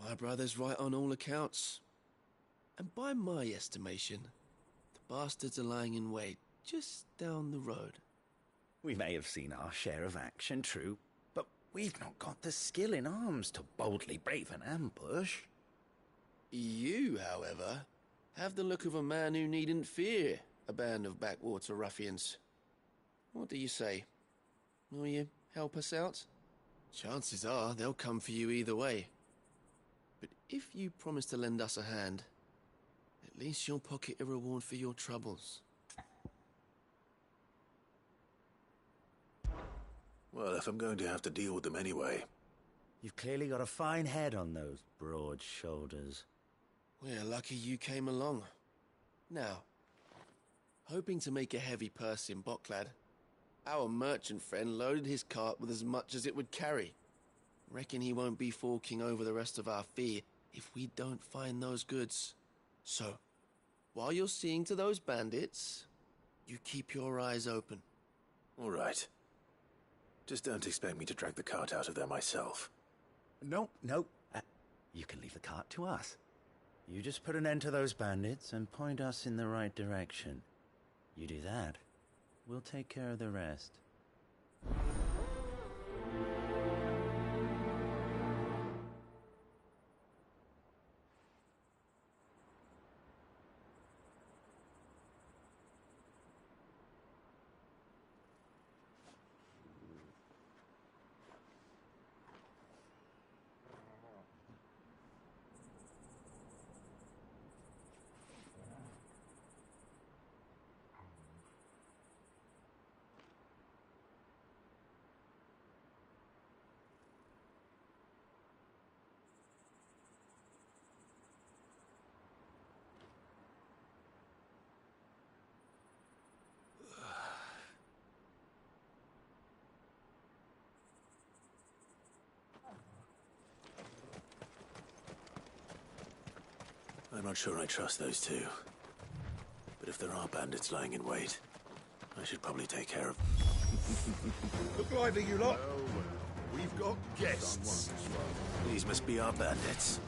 D: My brother's right on all accounts. And by my estimation, the bastards are lying in wait just down the road.
I: We may have seen our share of action, true, but we've not got the skill in arms to boldly brave an ambush.
D: You, however, have the look of a man who needn't fear a band of backwater ruffians. What do you say? Will you help us out? Chances are they'll come for you either way. But if you promise to lend us a hand, at At least you'll pocket a reward for your troubles.
F: Well, if I'm going to have to deal with them anyway.
C: You've clearly got a fine head on those broad shoulders.
D: We're lucky you came along. Now, hoping to make a heavy purse in Boklad, our merchant friend loaded his cart with as much as it would carry. Reckon he won't be forking over the rest of our fee if we don't find those goods. So, while you're seeing to those bandits, you keep your eyes open.
F: All right. Just don't expect me to drag the cart out of there myself.
C: No. You can leave the cart to us. You just put an end to those bandits and point us in the right direction. You do that, we'll take care of the rest.
F: I'm not sure I trust those two. But if there are bandits lying in wait, I should probably take care of them.
K: Look lively, you lot. We've got guests.
F: These must be our bandits.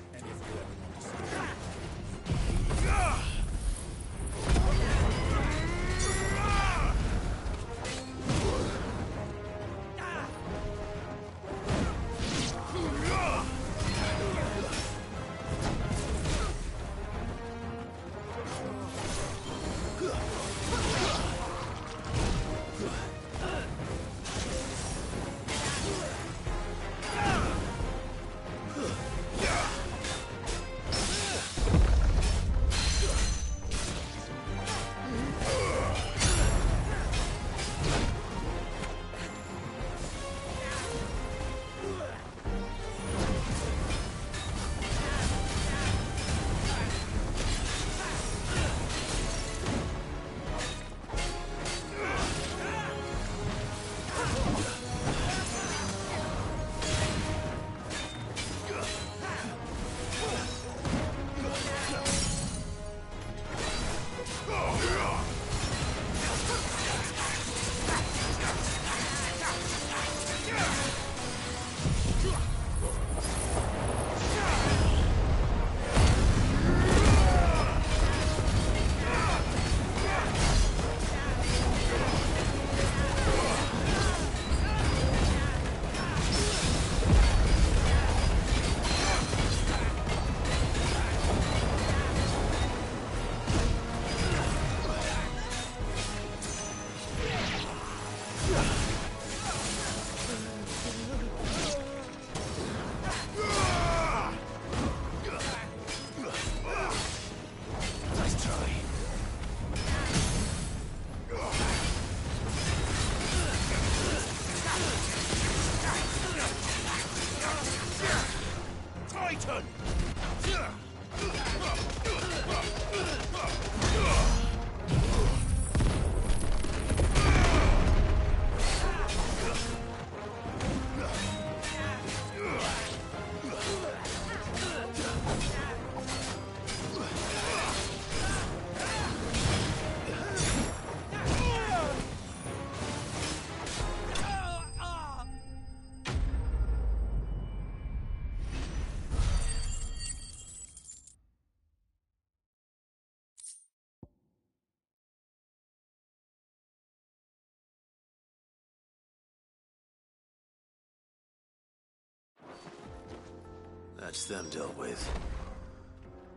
F: That's them dealt with.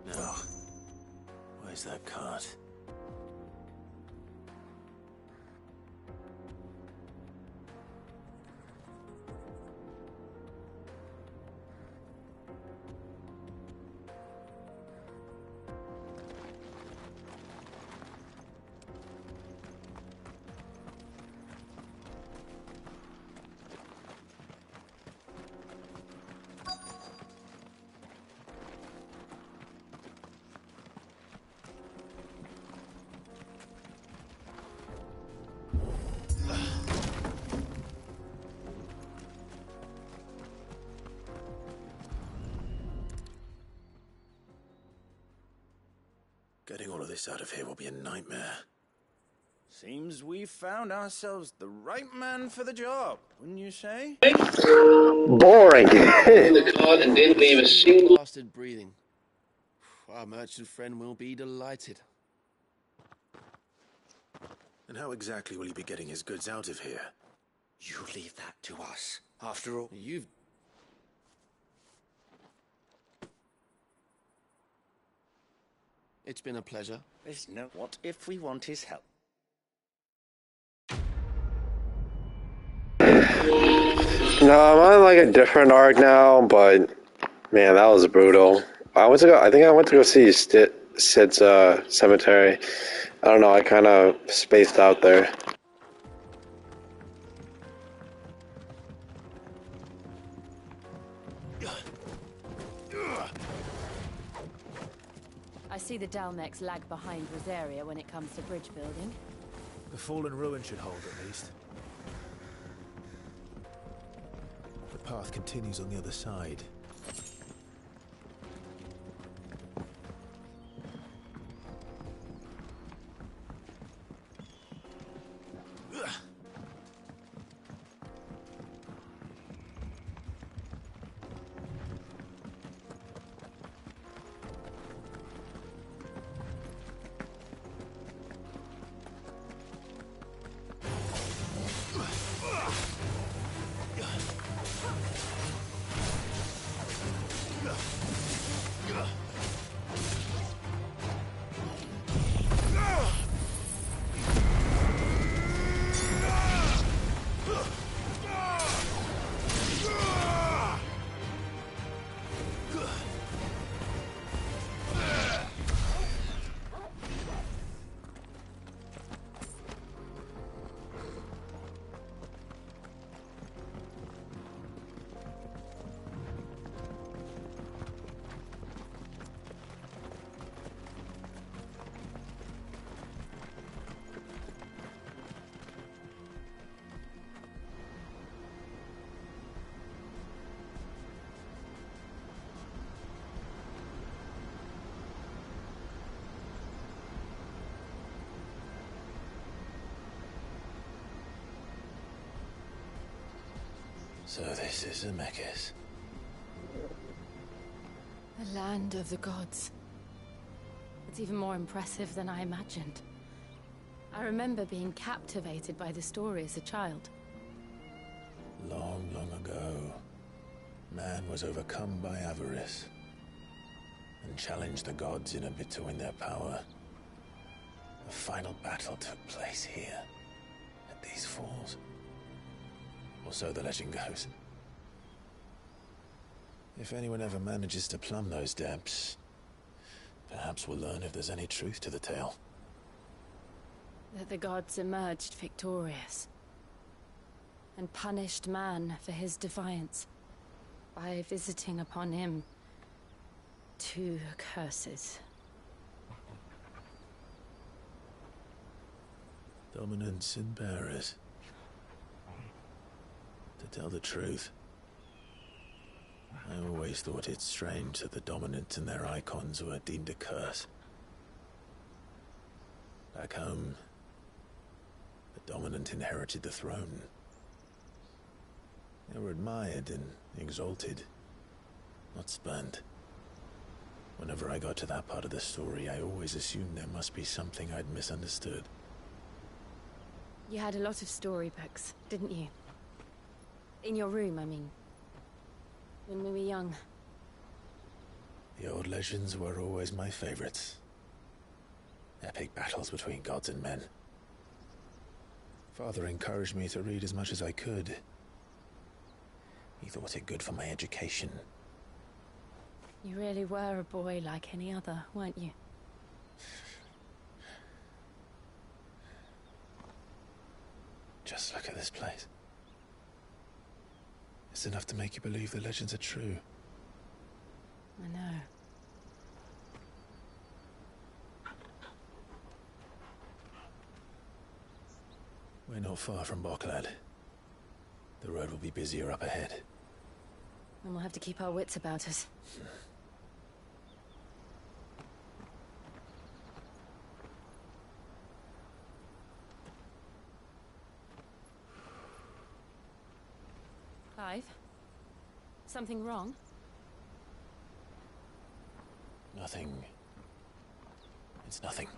F: Now, where's that cart? Getting all of this out of here will be a nightmare.
C: Seems we found ourselves the right man for the job, wouldn't you say?
H: Boring.
D: The card and didn't leave a single bastard breathing. Our merchant friend will be delighted.
F: And how exactly will he be getting his goods out of here?
H: You leave that to us. After all,
D: You've... It's been a pleasure.
C: There's no... What if we want his help?
H: no, I'm on like a different arc now, but man, that was brutal. I think I went to go see Sid's cemetery. I don't know, I kind of spaced out there.
N: I see the Dalmex lag behind Rosaria when it comes to bridge building.
U: The fallen ruin should hold, at least. The path continues on the other side.
C: So this is Zemeckis.
N: The land of the gods. It's even more impressive than I imagined. I remember being captivated by the story as a child.
U: Long, long ago, man was overcome by avarice and challenged the gods in a bid to win their power. A final battle took place here, at these falls. Or so the legend goes. If anyone ever manages to plumb those depths, perhaps we'll learn if there's any truth to the tale.
N: That the gods emerged victorious and punished man for his defiance by visiting upon him 2 curses.
U: Dominants and bearers. To tell the truth, I always thought it strange that the dominant and their icons were deemed a curse. Back home, the dominant inherited the throne. They were admired and exalted, not spurned. Whenever I got to that part of the story, I always assumed there must be something I'd misunderstood.
N: You had a lot of storybooks, didn't you? In your room, I mean. When we were young.
U: The old legends were always my favorites. Epic battles between gods and men. Father encouraged me to read as much as I could. He thought it good for my education.
N: You really were a boy like any other, weren't you?
U: Just look at this place. It's enough to make you believe the legends are true.
N: I know.
U: We're not far from Boklad. The road will be busier up ahead.
N: And we'll have to keep our wits about us. Clive? Something wrong?
U: Nothing. It's nothing.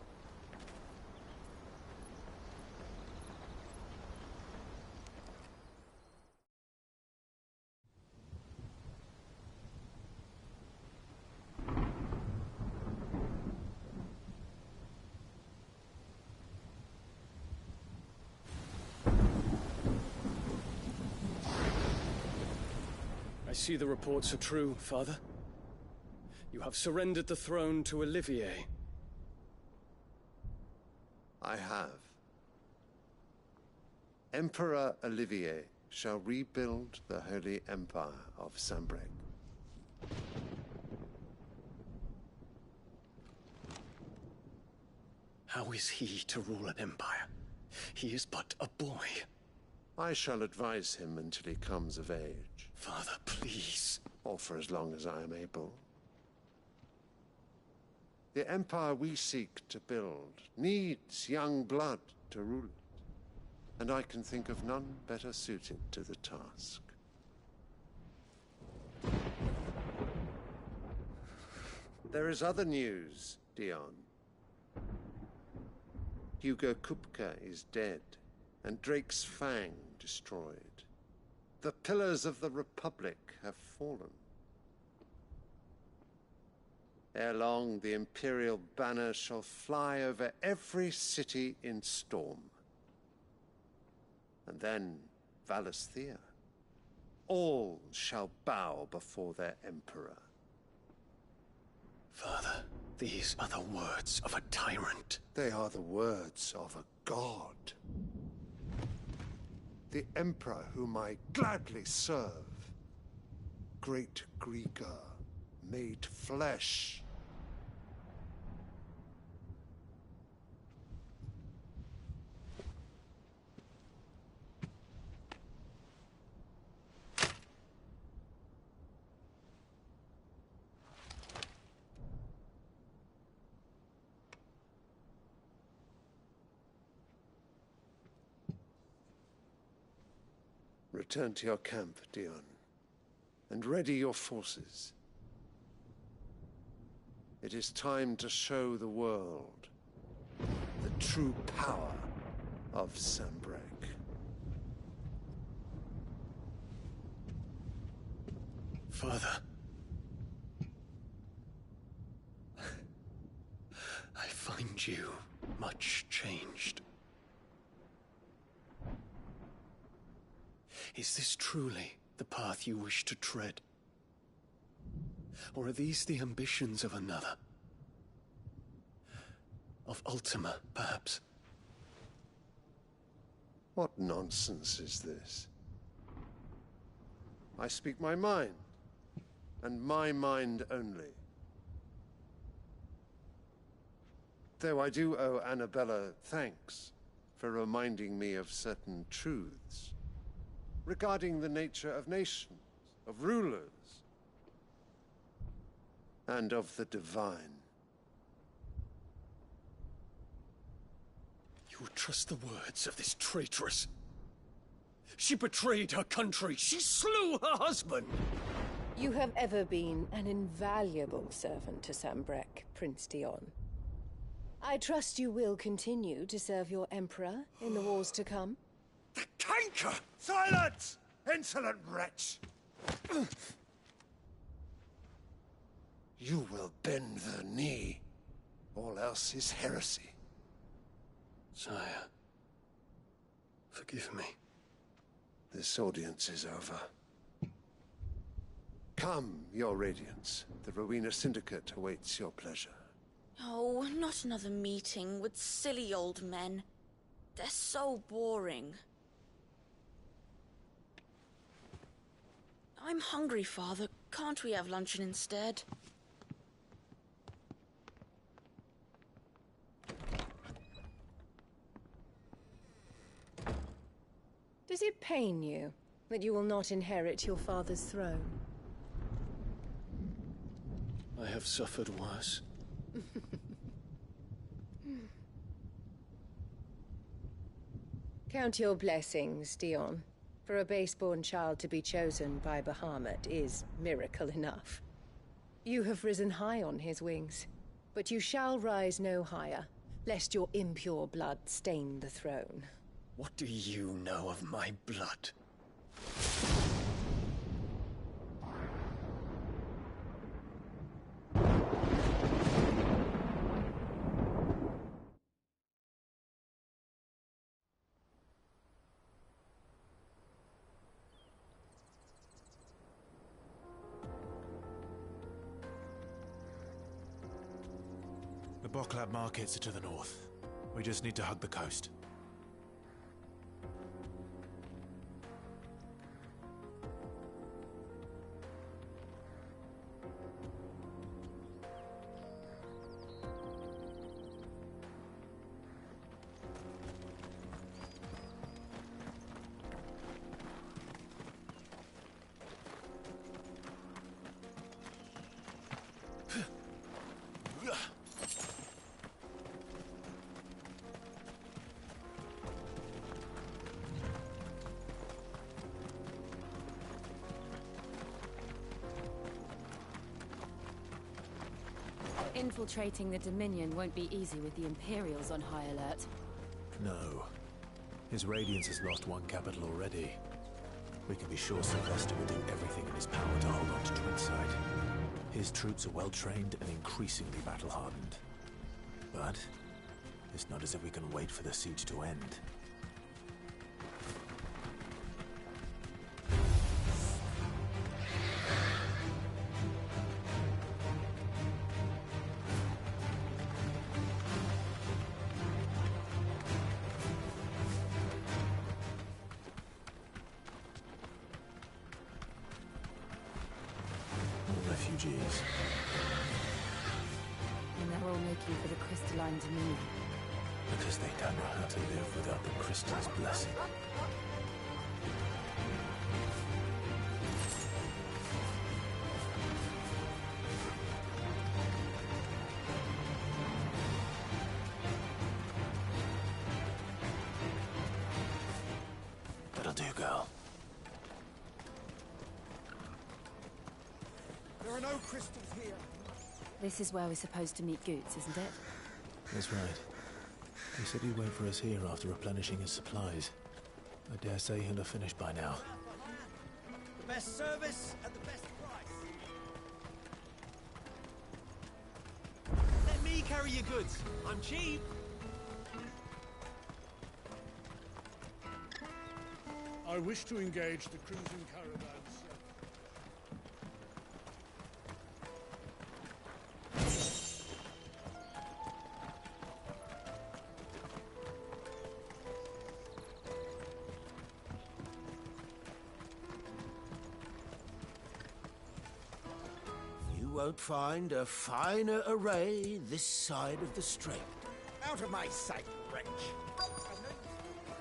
G: I see the reports are true, Father. You have surrendered the throne to Olivier.
V: I have. Emperor Olivier shall rebuild the Holy Empire of Sambrec.
G: How is he to rule an empire? He is but a boy.
V: I shall advise him until he comes of age.
G: Father, please.
V: Or for as long as I am able. The empire we seek to build needs young blood to rule it, and I can think of none better suited to the task. There is other news, Dion. Hugo Kupka is dead, and Drake's Fang destroyed. The pillars of the Republic have fallen. Ere long, the Imperial banner shall fly over every city in Storm. And then Valisthea. All shall bow before their Emperor.
G: Father, these are the words of a tyrant.
V: They are the words of a god. The Emperor whom I gladly serve. Great Greeker, made flesh. Return to your camp, Dion, and ready your forces. It is time to show the world the true power of Sambrec.
G: Father. I find you much changed. Is this truly the path you wish to tread? Or are these the ambitions of another? Of Ultima, perhaps?
V: What nonsense is this? I speak my mind, and my mind only. Though I do owe Annabella thanks for reminding me of certain truths regarding the nature of nations, of rulers, and of the divine.
G: You would trust the words of this traitress? She betrayed her country. She slew her husband.
B: You have ever been an invaluable servant to Sambrec, Prince Dion. I trust you will continue to serve your Emperor in the wars to come.
V: The canker! Silence! Insolent wretch! You will bend the knee. All else is heresy.
G: Sire, forgive me.
V: This audience is over. Come, your Radiance. The Rowena Syndicate awaits your pleasure.
W: Oh, not another meeting with silly old men. They're so boring. I'm hungry, Father. Can't we have luncheon instead?
B: Does it pain you that you will not inherit your father's throne?
G: I have suffered worse.
B: Count your blessings, Dion. For a base-born child to be chosen by Bahamut is miracle enough. You have risen high on his wings, but you shall rise no higher, lest your impure blood stain the throne.
I: What do you know of my blood?
L: The Boklab markets are to the north. We just need to hug the coast.
O: Infiltrating the Dominion won't be easy with the Imperials on high alert.
L: No. His Radiance has lost one capital already. We can be sure Sylvester will do everything in his power to hold on to Twinside. His troops are well-trained and increasingly battle-hardened. But it's not as if we can wait for the siege to end. Refugees.
O: And they're all making for the Crystalline Dominion.
L: Because they don't know how to live without the Crystal's blessing. That'll do, girl.
P: There are no crystals here.
O: This is where we're supposed to meet Goots, isn't it?
L: That's right. He said he'd wait for us here after replenishing his supplies. I dare say he'll have finished by now.
P: The best service at the best price. Let me carry your goods. I'm cheap.
X: I wish to engage the Crimson Caravans.
P: You won't find a finer array this side of the strait. Out of my sight, wretch.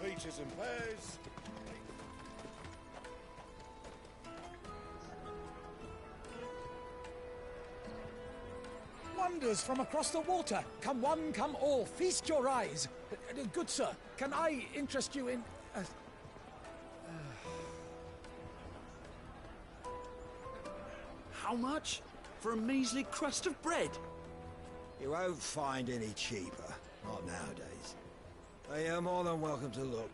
X: Peaches and pears.
Y: Wonders from across the water. Come one, come all. Feast your eyes. Good sir, can I interest you in...
I: How much? For a measly crust of bread?
P: You won't find any cheaper. Not nowadays. But you're more than welcome to look.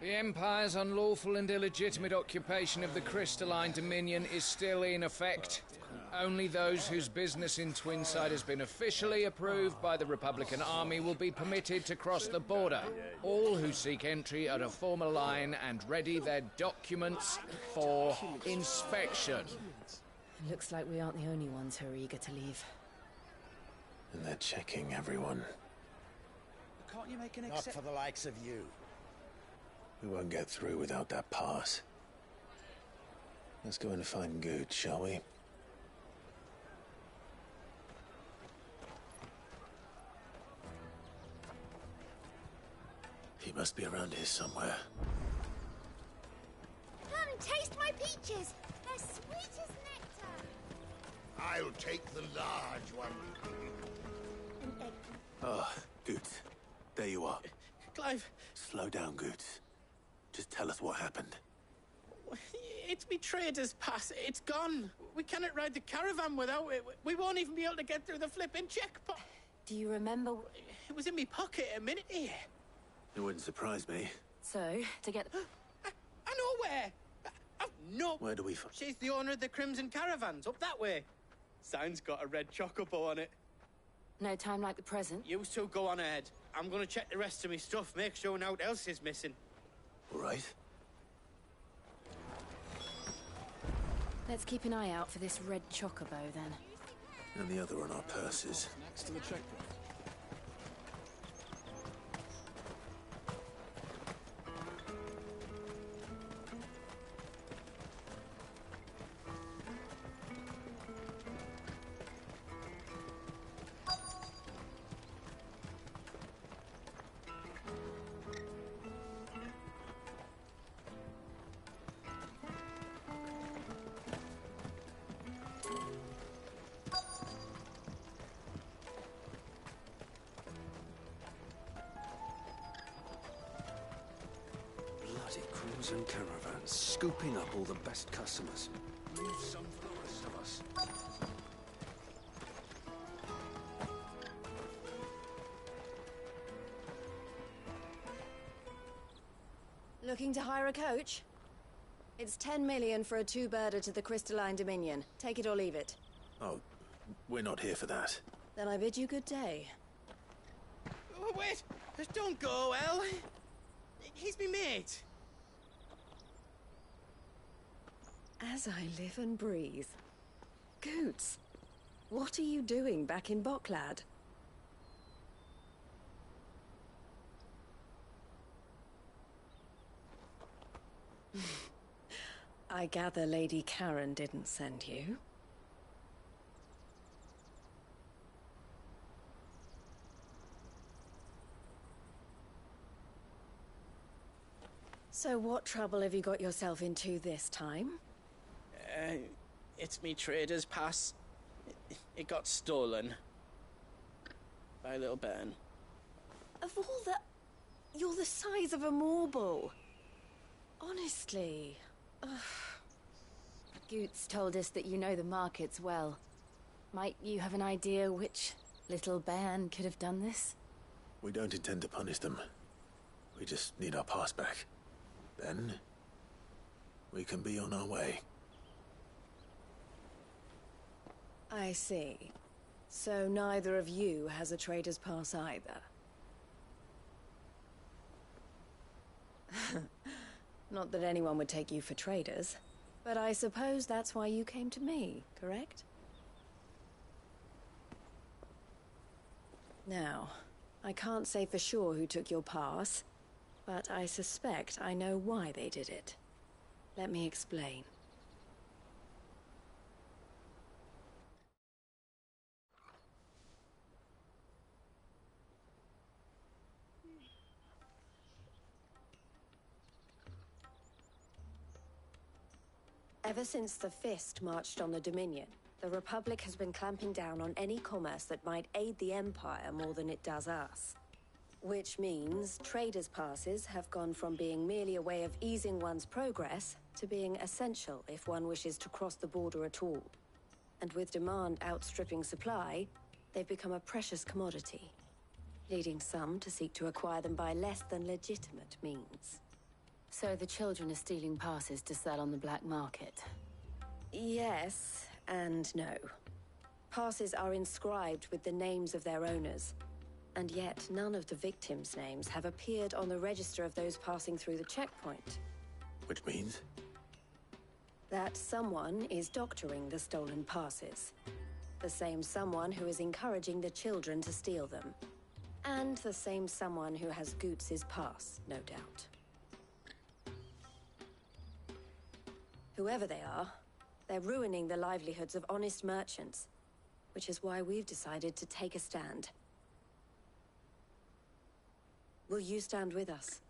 Z: The Empire's unlawful and illegitimate occupation of the Crystalline Dominion is still in effect. Only those whose business in Twinside has been officially approved by the Republican Army will be permitted to cross the border. All who seek entry are to form a line and ready their documents for inspection.
O: Looks like we aren't the only ones who are eager to leave.
L: And they're checking everyone.
P: Can't you make an exception? Not for the likes of you.
L: We won't get through without that pass. Let's go and find Good, shall we? He must be around here somewhere.
A: Come taste my peaches. They're sweet as nectar.
E: I'll take the large one.
F: Ah, Goots. There you are.
J: Clive.
F: Slow down, Goots. Just tell us what happened.
J: It's me trader's pass. It's gone. We cannot ride the caravan without it. We won't even be able to get through the flipping checkpoint.
M: Do you remember?
J: It was in me pocket a minute here.
F: It wouldn't surprise me.
M: So, to get...
J: I know where. No.
F: Where do we find...
J: She's the owner of the Crimson Caravans, up that way. Sign's got a red chocobo on it.
M: No time like the present?
J: You two go on ahead. I'm gonna check the rest of me stuff, make sure no one else is missing.
F: All right.
O: Let's keep an eye out for this red chocobo, then.
F: And the other on our purses.
G: Next to the checkpoint.
I: And caravans, scooping up all the best customers. Leave some for the rest of us.
B: Looking to hire a coach? It's 10 million for a two-birder to the Crystalline Dominion. Take it or leave it.
F: Oh, we're not here for that.
B: Then I bid you good day.
J: Oh, wait! Don't go, El! He's me mate.
B: As I live and breathe. Goots, what are you doing back in Boklad? I gather Lady Karen didn't send you. So what trouble have you got yourself into this time?
J: It's me trader's pass. It got stolen. By little Ben.
B: Of all the... You're the size of a marble. Honestly. Ugh.
O: Goots told us that you know the markets well. Might you have an idea which little band could have done this?
F: We don't intend to punish them. We just need our pass back. Then, we can be on our way.
B: I see. So neither of you has a trader's pass either. Not that anyone would take you for traders, but I suppose that's why you came to me, correct? Now, I can't say for sure who took your pass, but I suspect I know why they did it. Let me explain. Ever since the Fist marched on the Dominion, the Republic has been clamping down on any commerce that might aid the Empire more than it does us. Which means traders' passes have gone from being merely a way of easing one's progress to being essential if one wishes to cross the border at all. And with demand outstripping supply, they've become a precious commodity, leading some to seek to acquire them by less than legitimate means.
O: So the children are stealing passes to sell on the black market?
B: Yes, and no. Passes are inscribed with the names of their owners, and yet none of the victims' names have appeared on the register of those passing through the checkpoint.
F: Which means?
B: That someone is doctoring the stolen passes. The same someone who is encouraging the children to steal them. And the same someone who has Goots' pass, no doubt. Whoever they are, they're ruining the livelihoods of honest merchants, which is why we've decided to take a stand.
D: Will you stand with us?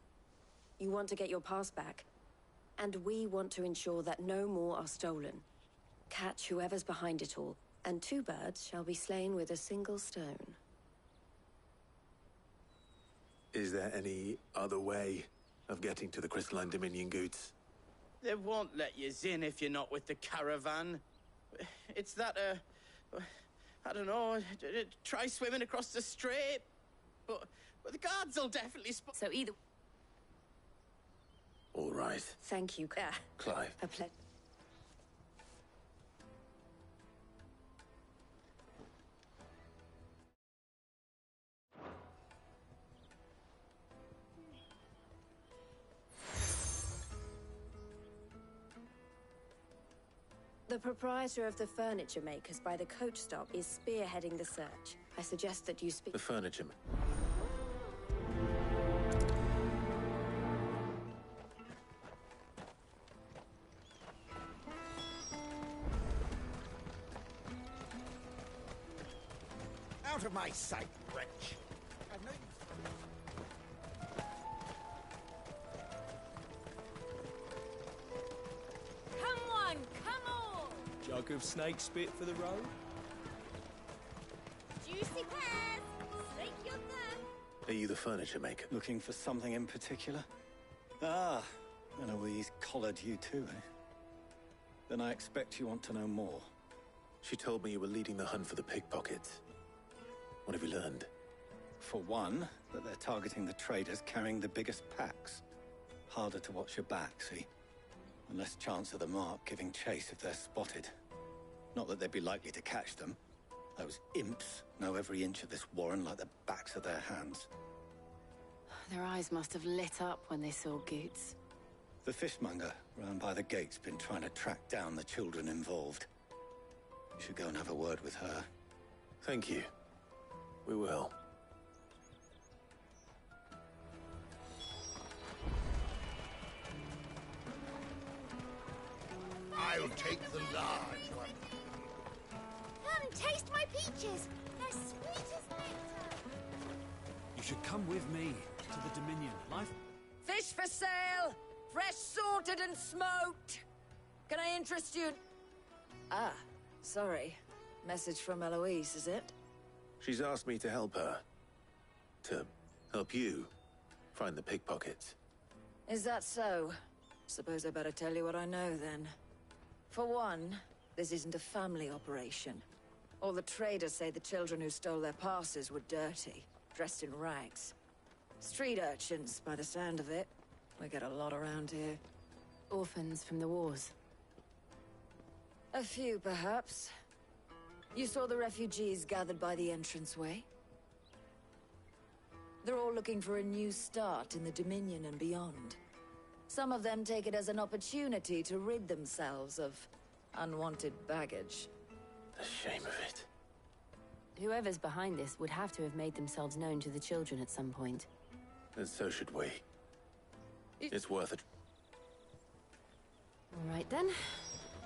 D: You want to get your pass back, and we want to ensure that no more are stolen. Catch whoever's behind it all, and 2 birds shall be slain with a single stone.
F: Is there any other way of getting to the Crystalline Dominion, Goots?
J: They won't let you in if you're not with the caravan. It's that, I don't know, try swimming across the strait. But the guards will definitely spot.
D: So either...
F: All right.
D: Thank you,
F: Clive.
D: A pleasure. The proprietor of the furniture makers by the coach stop is spearheading the search. I suggest that you speak...
F: The furniture...
P: Out of my sight, wretch! I've no...
A: Come on, come on!
L: Jug of snake spit for the road?
A: Juicy pears! Snake your thumb!
F: Are you the furniture maker?
I: Looking for something in particular? Ah, Eloise collared you too, eh? Then I expect you want to know more.
F: She told me you were leading the hunt for the pickpockets. What have you learned?
I: For one, that they're targeting the traders carrying the biggest packs. Harder to watch your back, see? And less chance of the mark giving chase if they're spotted. Not that they'd be likely to catch them. Those imps know every inch of this warren like the backs of their hands.
O: Their eyes must have lit up when they saw Goots.
I: The fishmonger round by the gate's been trying to track down the children involved. You should go and have a word with her.
F: Thank you. We will.
E: I'll take the large one.
A: Come, taste my peaches. They're sweet as nectar.
Y: You should come with me to the Dominion. Life...
K: Fish for sale! Fresh sorted and smoked! Can I interest you?
D: Ah, sorry. Message from Eloise, is it?
F: She's asked me to help her. To help you find the pickpockets.
D: Is that so? Suppose I better tell you what I know, then. For one, this isn't a family operation. All the traders say the children who stole their passes were dirty, dressed in rags. Street urchins, by the sound of it. We get a lot around here.
O: Orphans from the wars.
D: A few, perhaps. You saw the refugees gathered by the entranceway? They're all looking for a new start in the Dominion and beyond. Some of them take it as an opportunity to rid themselves of unwanted baggage.
F: The shame of it.
O: Whoever's behind this would have to have made themselves known to the children at some point.
F: And so should we. It's worth it.
O: All right then.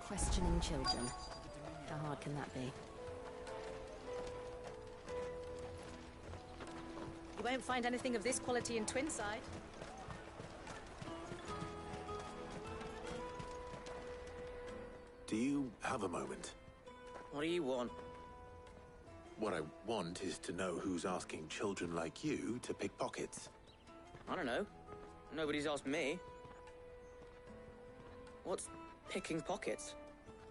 O: Questioning children. How hard can that be?
Q: You won't find anything of this quality in Twinside.
F: Do you have a moment?
J: What do you want?
F: What I want is to know who's asking children like you to pick pockets.
J: I don't know. Nobody's asked me. What's picking pockets?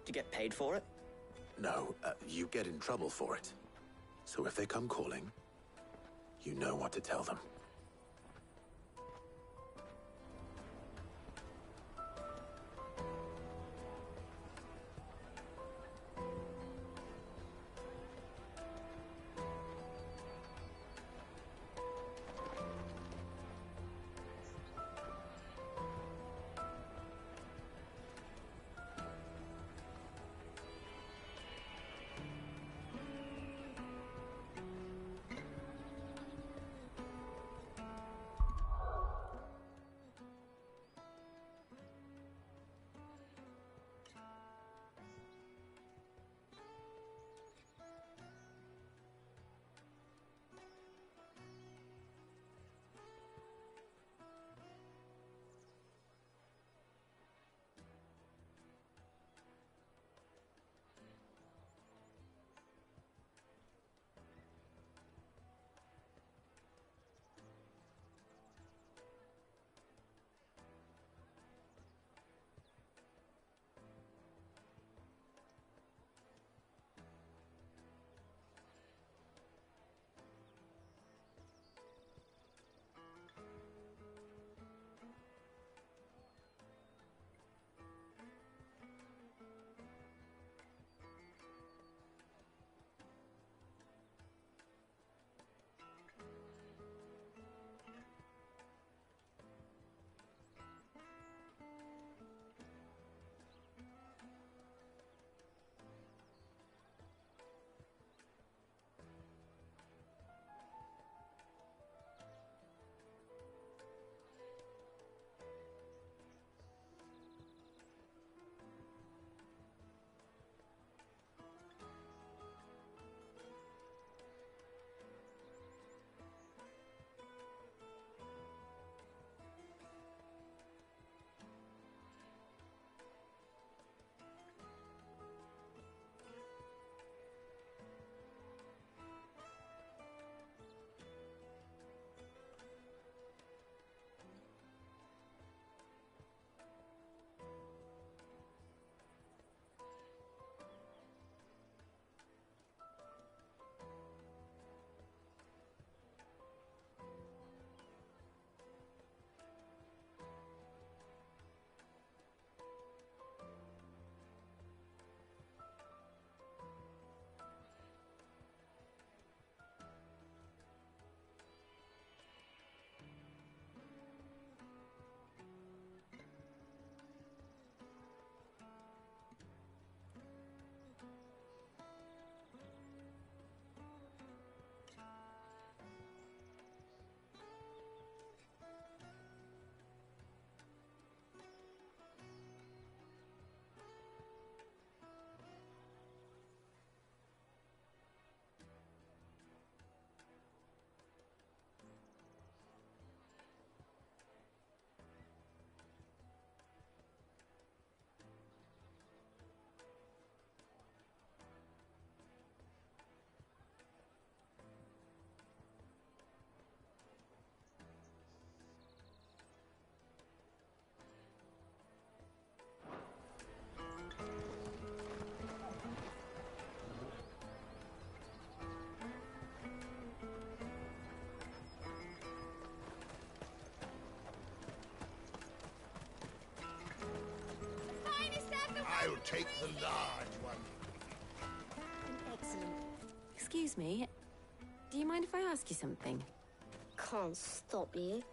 J: Do you get paid for it?
F: No, you get in trouble for it. So if they come calling, you know what to tell them.
E: I'll take the large one.
O: Excellent. Excuse me, do you mind if I ask you something?
C: Can't stop you.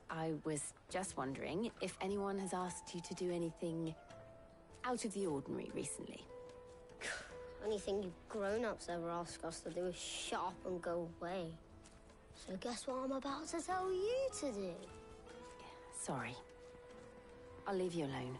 O: I was just wondering if anyone has asked you to do anything out of the ordinary recently.
C: Anything you grown-ups ever ask us to do is shut up and go away. So guess what I'm about to tell you to do?
O: Sorry. I'll leave you alone.